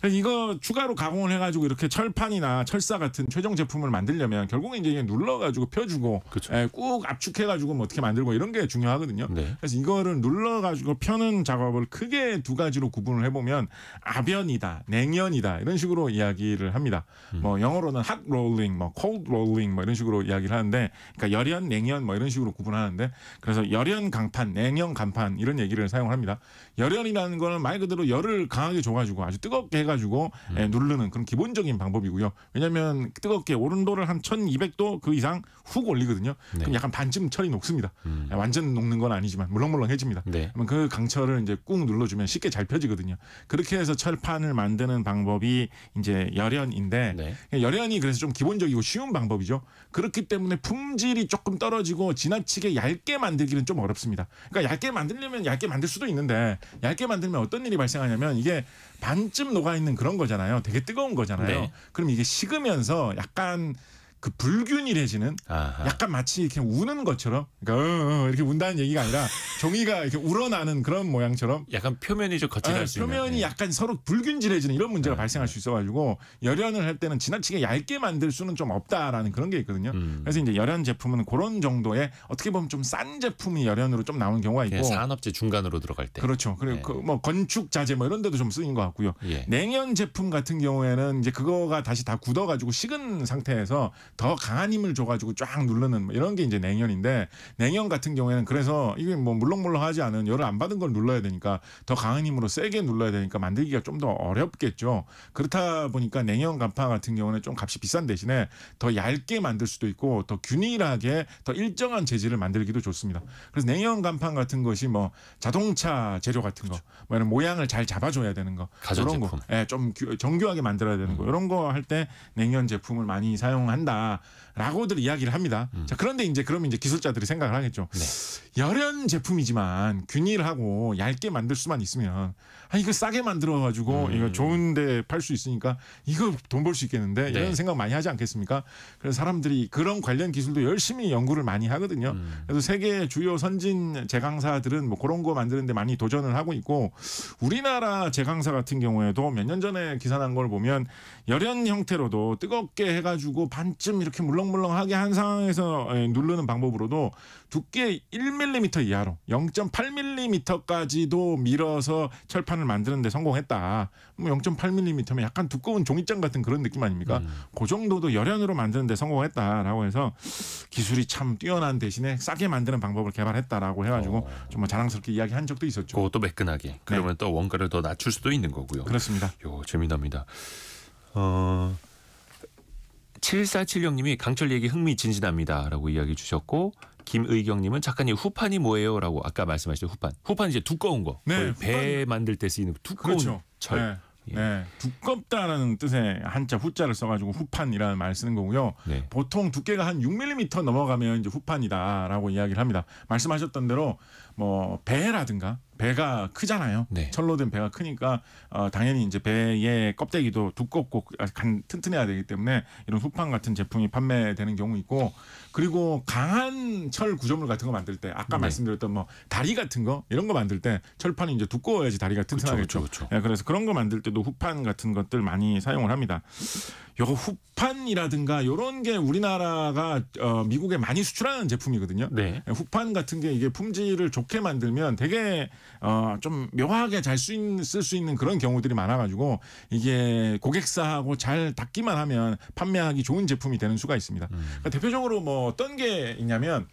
그래서 이거 추가로 가공을 해가지고 이렇게 철판이나 철사 같은 최종 제품을 만들려면 결국은 이제 눌러가지고 펴주고 그렇죠. 꾹 압축해가지고 뭐 어떻게 만들고 이런 게 중요하거든요. 네. 그래서 이거를 눌러가지고 펴는 작업을 크게 2가지로 구분을 해보면 아변이다, 냉연이다 이런 식으로 이야기를 합니다. 뭐 영어로는 hot rolling, 뭐 cold rolling 뭐 이런 식으로 이야기를 하는데, 그러니까 열연, 냉연 뭐 이런 식으로 구분하는데, 그래서 열연 강판, 냉연 간판 이런 얘기를 사용합니다. 열연이라는 거는 말 그대로 열을 강하게 줘가지고 아주 뜨겁게 해가지고 해가지고 누르는 그런 기본적인 방법이고요. 왜냐하면 뜨겁게 온도를 한 1200도 그 이상 훅 올리거든요. 네. 그럼 약간 반쯤 철이 녹습니다. 완전 녹는 건 아니지만 물렁물렁해집니다. 네. 그러면 그 강철을 이제 꾹 눌러주면 쉽게 잘 펴지거든요. 그렇게 해서 철판을 만드는 방법이 이제 열연인데 네. 열연이 그래서 좀 기본적이고 쉬운 방법이죠. 그렇기 때문에 품질이 조금 떨어지고 지나치게 얇게 만들기는 좀 어렵습니다. 그러니까 얇게 만들려면 얇게 만들 수도 있는데 얇게 만들면 어떤 일이 발생하냐면 이게 반쯤 녹아 있는 그런 거잖아요. 되게 뜨거운 거잖아요. 네. 그럼 이게 식으면서 약간 그 불균일해지는 아하. 약간 마치 이렇게 우는 것처럼 그러니까 이렇게 운다는 얘기가 아니라 종이가 이렇게 우러나는 그런 모양처럼 약간 표면이 좀 거칠할 수 있는. 표면이 약간 서로 불균질해지는 이런 문제가 발생할 수 있어가지고 열연을 할 때는 지나치게 얇게 만들 수는 좀 없다라는 그런 게 있거든요. 그래서 이제 열연 제품은 그런 정도의 어떻게 보면 좀 싼 제품이 열연으로 좀 나오는 경우가 있고 산업재 중간으로 들어갈 때. 그렇죠. 그리고 네. 그 뭐 건축 자재 뭐 이런 데도 좀 쓰인 것 같고요. 예. 냉연 제품 같은 경우에는 이제 그거가 다시 다 굳어가지고 식은 상태에서 더 강한 힘을 줘가지고 쫙 누르는 뭐 이런 게 이제 냉연인데 냉연 같은 경우에는 그래서 이게 뭐 물렁물렁하지 않은 열을 안 받은 걸 눌러야 되니까 더 강한 힘으로 세게 눌러야 되니까 만들기가 좀 더 어렵겠죠. 그렇다 보니까 냉연 간판 같은 경우는 좀 값이 비싼 대신에 더 얇게 만들 수도 있고 더 균일하게 더 일정한 재질을 만들기도 좋습니다. 그래서 냉연 간판 같은 것이 뭐 자동차 재료 같은 거, 뭐 이런 모양을 잘 잡아줘야 되는 거, 이런 거, 좀 정교하게 만들어야 되는 거, 이런 거 할 때 냉연 제품을 많이 사용한다라고들 이야기를 합니다. 자, 그런데 이제 그러면 이제 기술자들이 생각을 하겠죠. 네. 열연 제품이지만 균일하고 얇게 만들 수만 있으면 이거 싸게 만들어가지고 이거 좋은데 팔 수 있으니까 이거 돈 벌 수 있겠는데 이런 네. 생각 많이 하지 않겠습니까? 그래서 사람들이 그런 관련 기술도 열심히 연구를 많이 하거든요. 그래서 세계 주요 선진 제강사들은 뭐 그런 거 만드는데 많이 도전을 하고 있고 우리나라 제강사 같은 경우에도 몇 년 전에 기사 난 걸 보면 열연 형태로도 뜨겁게 해가지고 반쯤 이렇게 물렁물렁하게 한 상황에서 누르는 방법으로도 두께 1mm 이하로 0.8mm까지도 밀어서 철판을 만드는 데 성공했다. 뭐 0.8mm면 약간 두꺼운 종이장 같은 그런 느낌 아닙니까? 그 정도도 열연으로 만드는 데 성공했다라고 해서 기술이 참 뛰어난 대신에 싸게 만드는 방법을 개발했다라고 해가지고 정말 자랑스럽게 이야기한 적도 있었죠. 그것도 매끈하게. 그러면 또 원가를 더 낮출 수도 있는 거고요. 그렇습니다. 재미납니다. 7476님이 강철 얘기 흥미진진합니다라고 이야기 주셨고 김의경님은 작가님 후판이 뭐예요라고 아까 말씀하셨죠. 후판 이제 두꺼운 거. 네, 배 만들 때 쓰이는 두꺼운 그렇죠. 철. 네, 두껍다라는 뜻의 한자 후자를 써가지고 후판이라는 말을 쓰는 거고요. 네. 보통 두께가 한 6mm 넘어가면 이제 후판이다라고 이야기를 합니다. 말씀하셨던 대로 뭐 배라든가 배가 크잖아요. 네. 철로 된 배가 크니까 당연히 이제 배의 껍데기도 두껍고 튼튼해야 되기 때문에 이런 후판 같은 제품이 판매되는 경우 있고 그리고 강한 철 구조물 같은 거 만들 때 아까 말씀드렸던 뭐 다리 같은 거 이런 거 만들 때 철판이 이제 두꺼워야지 다리가 튼튼하겠죠. 그렇죠. 네, 그래서 그런 거 만들 때도 후판 같은 것들 많이 사용을 합니다. 요거 후판이라든가 요런 게 우리나라가 미국에 많이 수출하는 제품이거든요. 네. 후판 같은 게 이게 품질을 좋게 만들면 되게 좀 묘하게 잘 쓸 수 있는 그런 경우들이 많아가지고 이게 고객사하고 잘 닿기만 하면 판매하기 좋은 제품이 되는 수가 있습니다. 그러니까 대표적으로 뭐 어떤 게 있냐면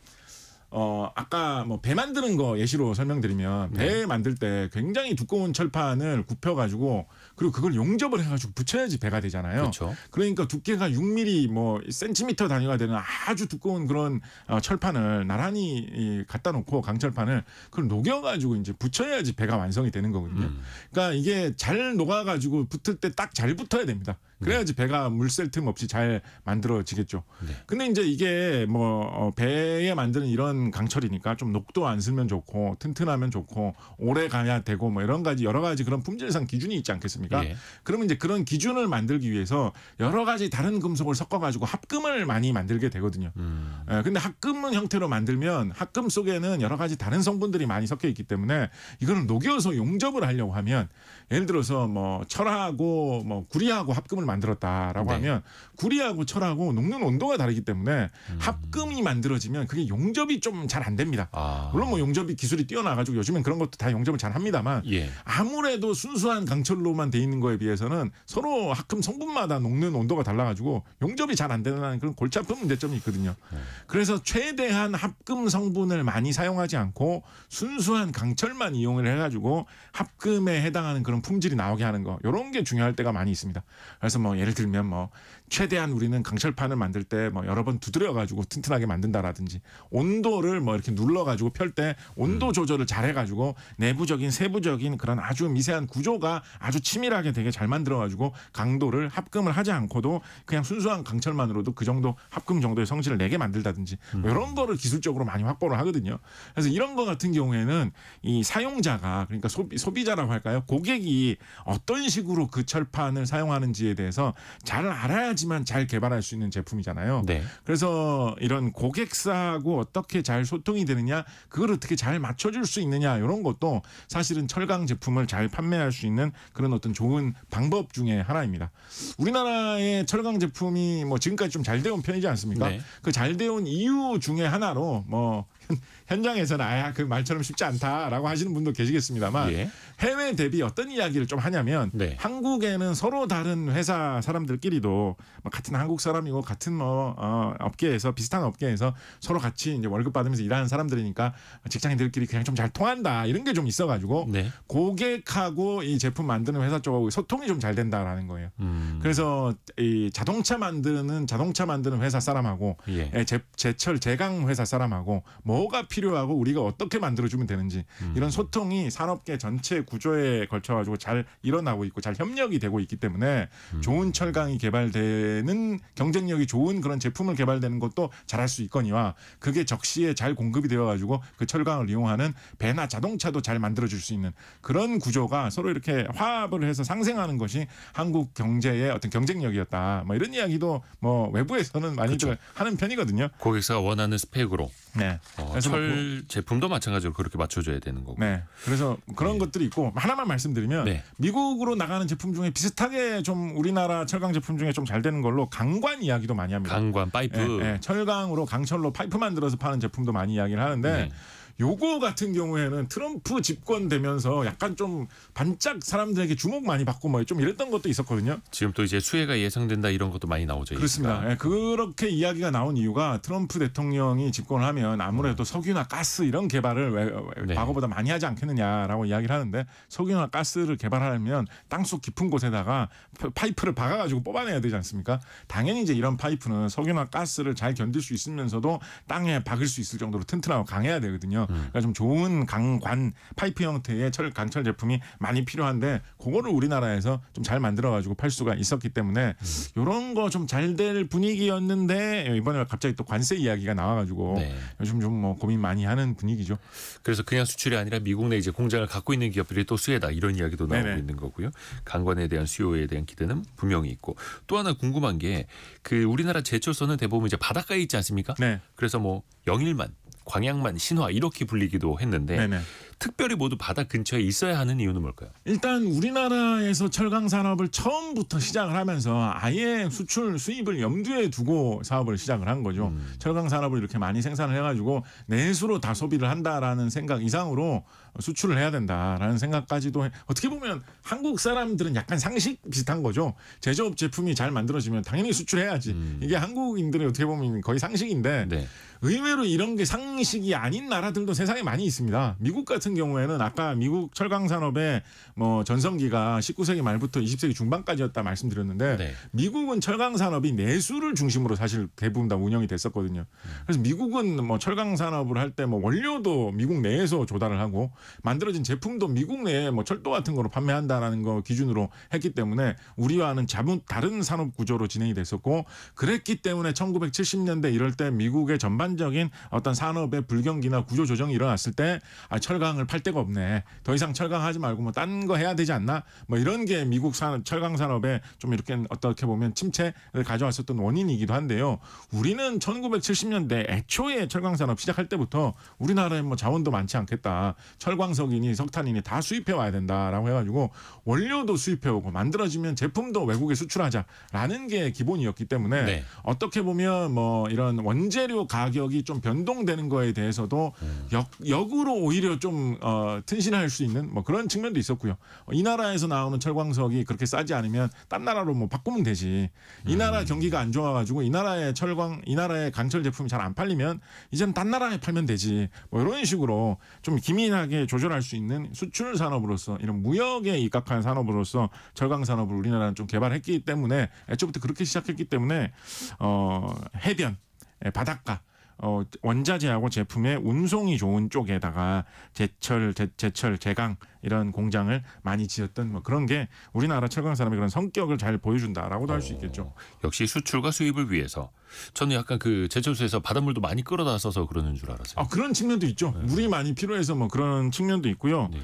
아까 뭐 배 만드는 거 예시로 설명드리면 배 만들 때 굉장히 두꺼운 철판을 굽혀가지고 그리고 그걸 용접을 해가지고 붙여야지 배가 되잖아요. 그렇죠. 그러니까 두께가 6mm 뭐 센티미터 단위가 되는 아주 두꺼운 그런 철판을 나란히 갖다 놓고 강철판을 그걸 녹여가지고 이제 붙여야지 배가 완성이 되는 거거든요. 그러니까 이게 잘 녹아가지고 붙을 때 딱 잘 붙어야 됩니다. 그래야지 배가 물 셀 틈 없이 잘 만들어지겠죠. 네. 근데 이제 이게 뭐 배에 만드는 이런 강철이니까 좀 녹도 안 슬면 좋고 튼튼하면 좋고 오래 가야 되고 뭐 이런 가지 여러 가지 그런 품질상 기준이 있지 않겠습니까? 예. 그러면 이제 그런 기준을 만들기 위해서 여러 가지 다른 금속을 섞어가지고 합금을 많이 만들게 되거든요. 근데 합금 형태로 만들면 합금 속에는 여러 가지 다른 성분들이 많이 섞여 있기 때문에 이거는 녹여서 용접을 하려고 하면 예를 들어서 뭐 철하고 뭐 구리하고 합금을 만들었다라고 하면 구리하고 철하고 녹는 온도가 다르기 때문에 합금이 만들어지면 그게 용접이 좀 잘 안 됩니다. 물론 뭐 용접이 기술이 뛰어나가지고 요즘엔 그런 것도 다 용접을 잘 합니다만 아무래도 순수한 강철로만 돼 돼 있는 거에 비해서는 서로 합금 성분마다 녹는 온도가 달라가지고 용접이 잘 안 되는 그런 골치 아픈 문제점이 있거든요. 그래서 최대한 합금 성분을 많이 사용하지 않고 순수한 강철만 이용을 해가지고 합금에 해당하는 그런 품질이 나오게 하는 거, 이런 게 중요할 때가 많이 있습니다. 그래서 뭐 예를 들면 뭐 최대한 우리는 강철판을 만들 때 뭐 여러 번 두드려가지고 튼튼하게 만든다라든지, 온도를 뭐 이렇게 눌러가지고 펼 때 온도 조절을 잘 해가지고 내부적인 세부적인 그런 아주 미세한 구조가 아주 치밀하게 되게 잘 만들어가지고 강도를 합금을 하지 않고도 그냥 순수한 강철만으로도 그 정도 합금 정도의 성질을 내게 만들다든지 뭐 이런 거를 기술적으로 많이 확보를 하거든요. 그래서 이런 거 같은 경우에는 이 사용자가, 그러니까 소비자라고 할까요? 고객이 어떤 식으로 그 철판을 사용하는지에 대해서 잘 알아야지만 잘 개발할 수 있는 제품이잖아요. 네. 그래서 이런 고객사하고 어떻게 잘 소통이 되느냐, 그걸 어떻게 잘 맞춰줄 수 있느냐, 이런 것도 사실은 철강 제품을 잘 판매할 수 있는 그런 어떤 좋은 방법 중에 하나입니다. 우리나라의 철강 제품이 뭐 지금까지 좀 잘 되어온 편이지 않습니까? 네. 그 잘 되어온 이유 중에 하나로 뭐 현장에서는 그 말처럼 쉽지 않다라고 하시는 분도 계시겠습니다만, 예. 해외 대비 어떤 이야기를 좀 하냐면, 네. 한국에는 서로 다른 회사 사람들끼리도 뭐 같은 한국 사람이고 같은 뭐 업계에서, 비슷한 업계에서 서로 같이 이제 월급 받으면서 일하는 사람들이니까 직장인들끼리 그냥 좀 잘 통한다, 이런 게 좀 있어가지고 네. 고객하고 이 제품 만드는 회사 쪽하고 소통이 좀 잘 된다라는 거예요. 그래서 이 자동차 만드는 회사 사람하고 예. 제철 제강 회사 사람하고 뭐가 필요하고 우리가 어떻게 만들어주면 되는지, 이런 소통이 산업계 전체 구조에 걸쳐가지고 잘 일어나고 있고 잘 협력이 되고 있기 때문에 좋은 철강이 개발되는, 경쟁력이 좋은 그런 제품을 개발되는 것도 잘할 수 있거니와, 그게 적시에 잘 공급이 되어가지고 그 철강을 이용하는 배나 자동차도 잘 만들어줄 수 있는 그런 구조가 서로 이렇게 화합을 해서 상생하는 것이 한국 경제의 어떤 경쟁력이었다, 뭐 이런 이야기도 뭐 외부에서는 많이들 그렇죠. 하는 편이거든요. 고객사가 원하는 스펙으로 네. 그래서 철 제품도 마찬가지로 그렇게 맞춰줘야 되는 거고. 네. 그래서 그런 네. 것들이 있고, 하나만 말씀드리면 네. 미국으로 나가는 제품 중에 비슷하게 좀 우리나라 철강 제품 중에 좀 잘 되는 걸로 강관 이야기도 많이 합니다. 강관 파이프. 철강으로 강철로 파이프 만들어서 파는 제품도 많이 이야기를 하는데, 네. 요거 같은 경우에는 트럼프 집권되면서 약간 좀 반짝 사람들에게 주목 많이 받고 뭐 좀 이랬던 것도 있었거든요. 지금 또 이제 수혜가 예상된다 이런 것도 많이 나오죠. 그렇습니다. 그렇게 이야기가 나온 이유가, 트럼프 대통령이 집권을 하면 아무래도 석유나 가스 이런 개발을 네. 과거보다 많이 하지 않겠느냐라고 이야기를 하는데, 석유나 가스를 개발하려면 땅속 깊은 곳에다가 파이프를 박아가지고 뽑아내야 되지 않습니까? 당연히 이제 이런 파이프는 석유나 가스를 잘 견딜 수 있으면서도 땅에 박을 수 있을 정도로 튼튼하고 강해야 되거든요. 그러니까 좀 좋은 강관 파이프 형태의 강철 제품이 많이 필요한데, 그거를 우리나라에서 좀 잘 만들어가지고 팔 수가 있었기 때문에 이런 거 좀 잘 될 분위기였는데, 이번에 갑자기 또 관세 이야기가 나와가지고 네. 요즘 좀 뭐 고민 많이 하는 분위기죠. 그래서 그냥 수출이 아니라 미국 내 이제 공장을 갖고 있는 기업들이 또 수혜다 이런 이야기도 나오고 네네. 있는 거고요. 강관에 대한 수요에 대한 기대는 분명히 있고, 또 하나 궁금한 게 그 우리나라 제철소는 대부분 이제 바닷가에 있지 않습니까? 네. 그래서 뭐 영일만, 광양만, 신화 이렇게 불리기도 했는데 네네. 특별히 모두 바다 근처에 있어야 하는 이유는 뭘까요? 일단 우리나라에서 철강 산업을 처음부터 시작을 하면서 아예 수출 수입을 염두에 두고 사업을 시작을 한 거죠. 철강 산업을 이렇게 많이 생산을 해가지고 내수로 다 소비를 한다라는 생각 이상으로 수출을 해야 된다라는 생각까지도 어떻게 보면 한국 사람들은 약간 상식 비슷한 거죠. 제조업 제품이 잘 만들어지면 당연히 수출해야지. 이게 한국인들이 어떻게 보면 거의 상식인데, 네. 의외로 이런 게 상식이 아닌 나라들도 세상에 많이 있습니다. 미국 같은 경우에는 아까 미국 철강 산업의 뭐 전성기가 19세기 말부터 20세기 중반까지였다 말씀드렸는데, 네. 미국은 철강 산업이 내수를 중심으로 사실 대부분 다 운영이 됐었거든요. 그래서 미국은 뭐 철강 산업을 할 때 뭐 원료도 미국 내에서 조달을 하고 만들어진 제품도 미국 내에 뭐 철도 같은 거로 판매한다라는 거 기준으로 했기 때문에 우리와는 다른 산업 구조로 진행이 됐었고, 그랬기 때문에 1970년대 이럴 때 미국의 전반적인 어떤 산업의 불경기나 구조 조정이 일어났을 때 철강을 팔 데가 없네. 더 이상 철강하지 말고 뭐 딴 거 해야 되지 않나? 뭐 이런 게 미국 철강 산업에 좀 이렇게 어떻게 보면 침체를 가져왔었던 원인이기도 한데요. 우리는 1970년대 애초에 철강 산업 시작할 때부터 우리나라에 뭐 자원도 많지 않겠다. 철광석이니 석탄이니 다 수입해 와야 된다라고 해가지고 원료도 수입해 오고 만들어지면 제품도 외국에 수출하자라는 게 기본이었기 때문에 네. 어떻게 보면 뭐 이런 원재료 가격이 좀 변동되는 거에 대해서도 역으로 오히려 좀 좀 튼신할 수 있는 뭐 그런 측면도 있었고요. 이 나라에서 나오는 철광석이 그렇게 싸지 않으면 딴 나라로 뭐 바꾸면 되지. 이 나라 경기가 안 좋아가지고 이 나라의 이 나라의 강철 제품이 잘 안 팔리면 이제는 딴 나라에 팔면 되지. 뭐 이런 식으로 좀 기민하게 조절할 수 있는 수출 산업으로서 이런 무역에 입각한 산업으로서 철강 산업을 우리나라는 좀 개발했기 때문에 애초부터 그렇게 시작했기 때문에 해변, 바닷가. 원자재하고 제품의 운송이 좋은 쪽에다가 제철, 제강 이런 공장을 많이 지었던 뭐 그런 게 우리나라 철강 산업의 그런 성격을 잘 보여준다라고도 할 수 있겠죠. 역시 수출과 수입을 위해서 저는 약간 그 제철소에서 바닷물도 많이 끌어다 써서 그러는 줄 알았어요. 그런 측면도 있죠. 네. 물이 많이 필요해서 뭐 그런 측면도 있고요. 네.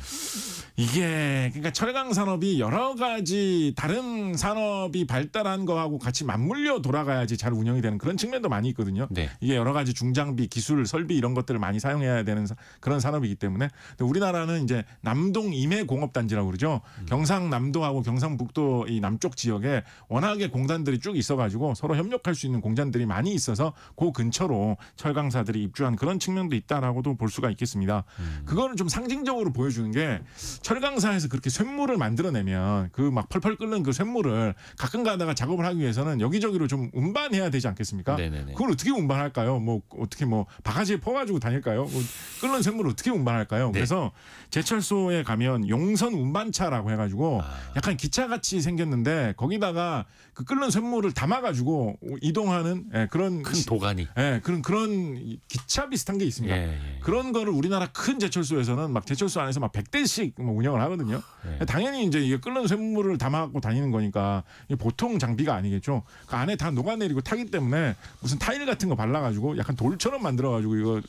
이게 그러니까 철강 산업이 여러 가지 다른 산업이 발달한 거하고 같이 맞물려 돌아가야지 잘 운영이 되는 그런 측면도 많이 있거든요. 네. 이게 여러 가지 중장비, 기술, 설비 이런 것들을 많이 사용해야 되는 그런 산업이기 때문에 우리나라는 이제 남동 임해공업단지라고 그러죠. 경상남도하고 경상북도 이 남쪽 지역에 워낙에 공단들이 쭉 있어가지고 서로 협력할 수 있는 공장들이 많이 있어서 그 근처로 철강사들이 입주한 그런 측면도 있다라고도 볼 수가 있겠습니다. 그거를 좀 상징적으로 보여주는 게 철강사에서 그렇게 쇳물을 만들어내면 그 막 펄펄 끓는 그 쇳물을 가끔 가다가 작업을 하기 위해서는 여기저기로 좀 운반해야 되지 않겠습니까? 네네네. 그걸 어떻게 운반할까요? 뭐 어떻게 뭐 바가지에 퍼가지고 다닐까요? 뭐 끓는 쇳물을 어떻게 운반할까요? 네. 그래서 제철소에 가면 용선 운반차라고 해가지고 약간 기차같이 생겼는데 거기다가 그 끓는 쇳물을 담아가지고 이동하는 그런 큰 도가니, 그런 기차 비슷한 게 있습니다. 그런 거를 우리나라 큰 제철소에서는 막 제철소 안에서 막 100대씩 뭐 운영을 하거든요. 당연히 이제 이게 끓는 쇳물을 담아갖고 다니는 거니까 이게 보통 장비가 아니겠죠. 그 안에 다 녹아내리고 타기 때문에 무슨 타일 같은 거 발라가지고 약간 돌처럼 만들어가지고 이거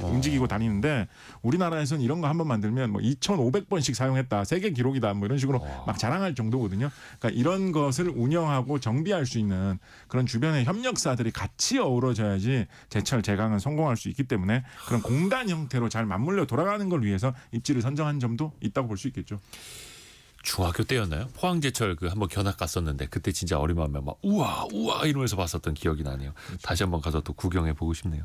움직이고 다니는데 우리나라에서는 이런 거 한번 만들면 뭐 2,500번씩 사용했다, 세계 기록이다, 뭐 이런 식으로 막 자랑할 정도거든요. 그러니까 이런 것을 운영하고 정비할 수 있는 그런 주변의 협력사들이 같이 어우러져야지 제철 제강은 성공할 수 있기 때문에 그런 공단 형태로 잘 맞물려 돌아가는 걸 위해서 입지를 선정한 점도 있다고 볼 수 있겠죠. 중학교 때였나요? 포항제철 그 한번 견학 갔었는데 그때 진짜 어린 마음에 막 우와 이러면서 봤었던 기억이 나네요. 그렇죠. 다시 한번 가서 또 구경해 보고 싶네요.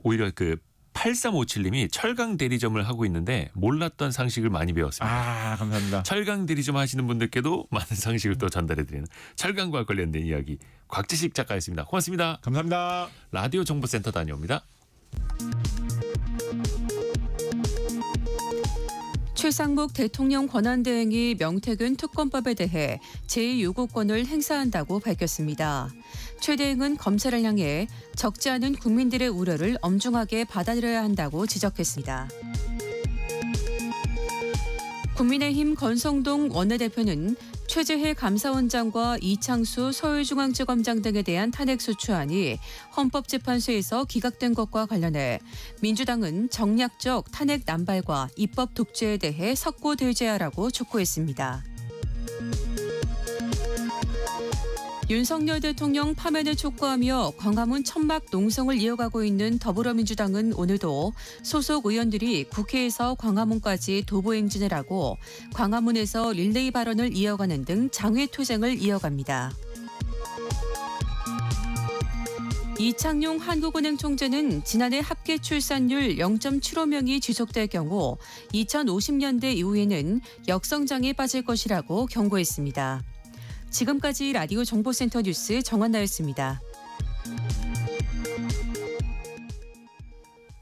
오히려 그 8357님이 철강 대리점을 하고 있는데 몰랐던 상식을 많이 배웠습니다. 감사합니다. 철강 대리점 하시는 분들께도 많은 상식을 또 전달해드리는 철강과 관련된 이야기 곽지식 작가였습니다. 고맙습니다. 감사합니다. 라디오 정보센터 다녀옵니다. 최상목 대통령 권한대행이 명태균 특검법에 대해 제2요구권을 행사한다고 밝혔습니다. 최 대행은 검찰을 향해 적지 않은 국민들의 우려를 엄중하게 받아들여야 한다고 지적했습니다. 국민의힘 권성동 원내대표는 최재해 감사원장과 이창수 서울중앙지검장 등에 대한 탄핵소추안이 헌법재판소에서 기각된 것과 관련해 민주당은 정략적 탄핵 남발과 입법 독재에 대해 석고대죄하라고 촉구했습니다. 윤석열 대통령 파면을 촉구하며 광화문 천막 농성을 이어가고 있는 더불어민주당은 오늘도 소속 의원들이 국회에서 광화문까지 도보행진을 하고 광화문에서 릴레이 발언을 이어가는 등 장외투쟁을 이어갑니다. 이창용 한국은행 총재는 지난해 합계 출산율 0.75명이 지속될 경우 2050년대 이후에는 역성장에 빠질 것이라고 경고했습니다. 지금까지 라디오 정보센터 뉴스 정한나였습니다.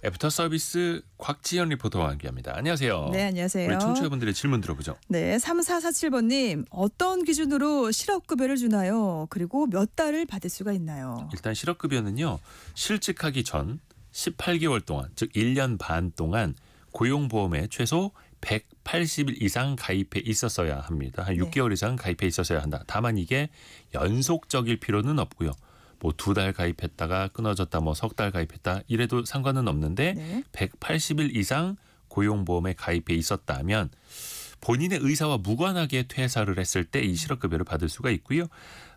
애프터 서비스 곽지연 리포터와 함께합니다. 안녕하세요. 네, 안녕하세요. 우리 청취자분들의 질문 들어보죠. 네, 3447번님. 어떤 기준으로 실업급여를 주나요? 그리고 몇 달을 받을 수가 있나요? 일단 실업급여는요. 실직하기 전 18개월 동안, 즉 1년 반 동안 고용보험에 최소 180일 이상 가입해 있었어야 합니다. 한 6개월 이상 가입해 있었어야 한다. 다만 이게 연속적일 필요는 없고요. 뭐 2달 가입했다가 끊어졌다, 뭐 석 달 가입했다 이래도 상관은 없는데 180일 이상 고용보험에 가입해 있었다면 본인의 의사와 무관하게 퇴사를 했을 때 이 실업급여를 받을 수가 있고요.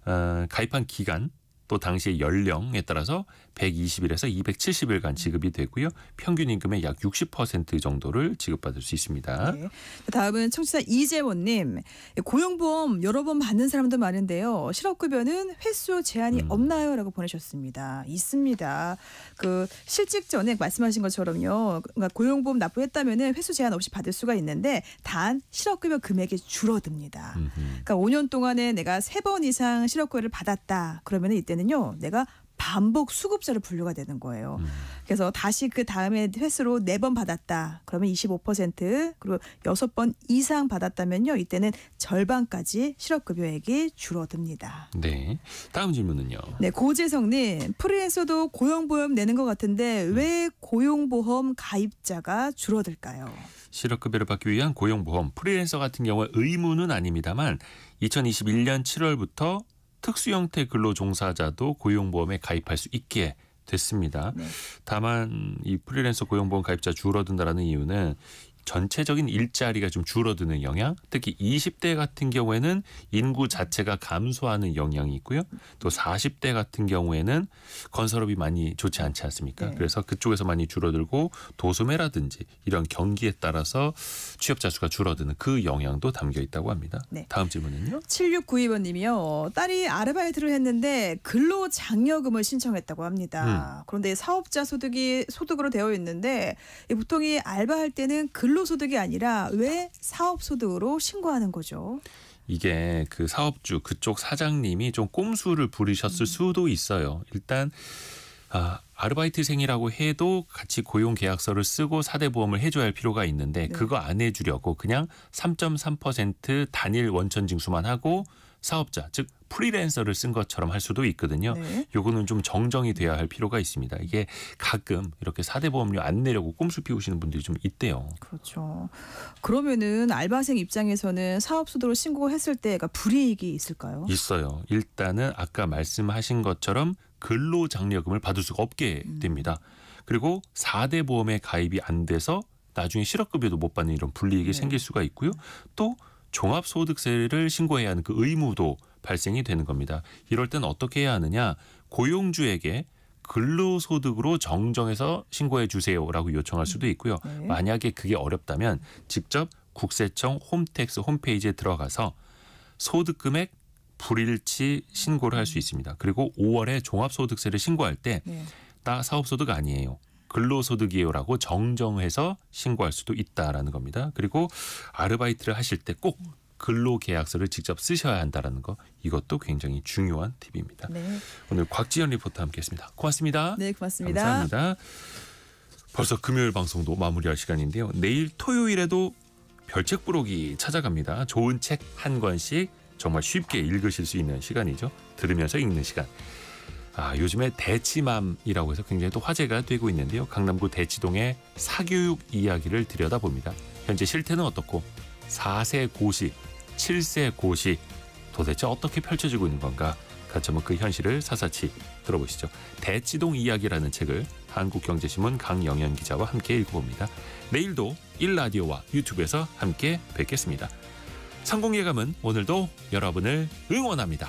가입한 기간 또 당시의 연령에 따라서 120일에서 270일간 지급이 되고요. 평균 임금의 약 60% 정도를 지급받을 수 있습니다. 네. 다음은 청취자 이재원님. 고용보험 여러 번 받는 사람도 많은데요. 실업급여는 횟수 제한이 없나요? 라고 보내셨습니다. 있습니다. 그 실직 전에 말씀하신 것처럼요. 그러니까 고용보험 납부했다면 횟수 제한 없이 받을 수가 있는데 단 실업급여 금액이 줄어듭니다. 그러니까 5년 동안에 내가 3번 이상 실업급여를 받았다. 그러면 이때는요. 내가 반복 수급자로 분류가 되는 거예요. 그래서 다시 그 다음에 횟수로 4번 받았다. 그러면 25% 그리고 6번 이상 받았다면요. 이때는 절반까지 실업급여액이 줄어듭니다. 네. 다음 질문은요. 네, 고재성님. 프리랜서도 고용보험 내는 것 같은데 왜 고용보험 가입자가 줄어들까요? 실업급여를 받기 위한 고용보험 프리랜서 같은 경우에 의무는 아닙니다만 2021년 7월부터 특수형태 근로종사자도 고용보험에 가입할 수 있게 됐습니다. 네. 다만 이 프리랜서 고용보험 가입자 줄어든다라는 이유는 전체적인 일자리가 좀 줄어드는 영향, 특히 20대 같은 경우에는 인구 자체가 감소하는 영향이 있고요. 또 40대 같은 경우에는 건설업이 많이 좋지 않지 않습니까? 네. 그래서 그쪽에서 많이 줄어들고 도소매라든지 이런 경기에 따라서 취업자 수가 줄어드는 그 영향도 담겨 있다고 합니다. 네. 다음 질문은요. 7692번님이요. 딸이 아르바이트를 했는데 근로장려금을 신청했다고 합니다. 그런데 사업자 소득으로 되어 있는데 보통 이 알바할 때는 근로소득이 아니라 왜 사업소득으로 신고하는 거죠? 이게 그 사업주 그쪽 사장님이 좀 꼼수를 부리셨을 수도 있어요. 일단 아르바이트생이라고 해도 같이 고용계약서를 쓰고 사대보험을 해줘야 할 필요가 있는데 그거 안 해주려고 그냥 3.3% 단일 원천징수만 하고 사업자 즉 프리랜서를 쓴 것처럼 할 수도 있거든요. 네. 요거는 좀 정정이 돼야 할 필요가 있습니다. 이게 가끔 이렇게 사대보험료 안 내려고 꼼수 피우시는 분들이 좀 있대요. 그렇죠. 그러면은 알바생 입장에서는 사업소득으로 신고했을 때가 불이익이 있을까요? 있어요. 일단은 아까 말씀하신 것처럼 근로장려금을 받을 수가 없게 됩니다. 그리고 4대 보험에 가입이 안 돼서 나중에 실업급여도 못 받는 이런 불이익이 생길 수가 있고요. 또 종합소득세를 신고해야 하는 그 의무도 발생이 되는 겁니다. 이럴 때는 어떻게 해야 하느냐. 고용주에게 근로소득으로 정정해서 신고해 주세요라고 요청할 수도 있고요. 네. 만약에 그게 어렵다면 직접 국세청 홈택스 홈페이지에 들어가서 소득금액 불일치 신고를 할 수 있습니다. 그리고 5월에 종합소득세를 신고할 때 나 사업소득 아니에요. 근로소득이에요라고 정정해서 신고할 수도 있다라는 겁니다. 그리고 아르바이트를 하실 때 꼭 근로계약서를 직접 쓰셔야 한다는 거 이것도 굉장히 중요한 팁입니다. 네. 오늘 곽지연 리포터와 함께했습니다. 고맙습니다. 네, 고맙습니다. 감사합니다. 벌써 금요일 방송도 마무리할 시간인데요. 내일 토요일에도 별책 부록이 찾아갑니다. 좋은 책 한 권씩 정말 쉽게 읽으실 수 있는 시간이죠. 들으면서 읽는 시간. 요즘에 대치맘이라고 해서 굉장히 또 화제가 되고 있는데요. 강남구 대치동의 사교육 이야기를 들여다봅니다. 현재 실태는 어떻고 4세 고시, 7세 고시 도대체 어떻게 펼쳐지고 있는 건가? 같이 한번 그 현실을 사사치 들어보시죠. 대치동 이야기라는 책을 한국경제신문 강영현 기자와 함께 읽어봅니다. 내일도 1라디오와 유튜브에서 함께 뵙겠습니다. 성공예감은 오늘도 여러분을 응원합니다.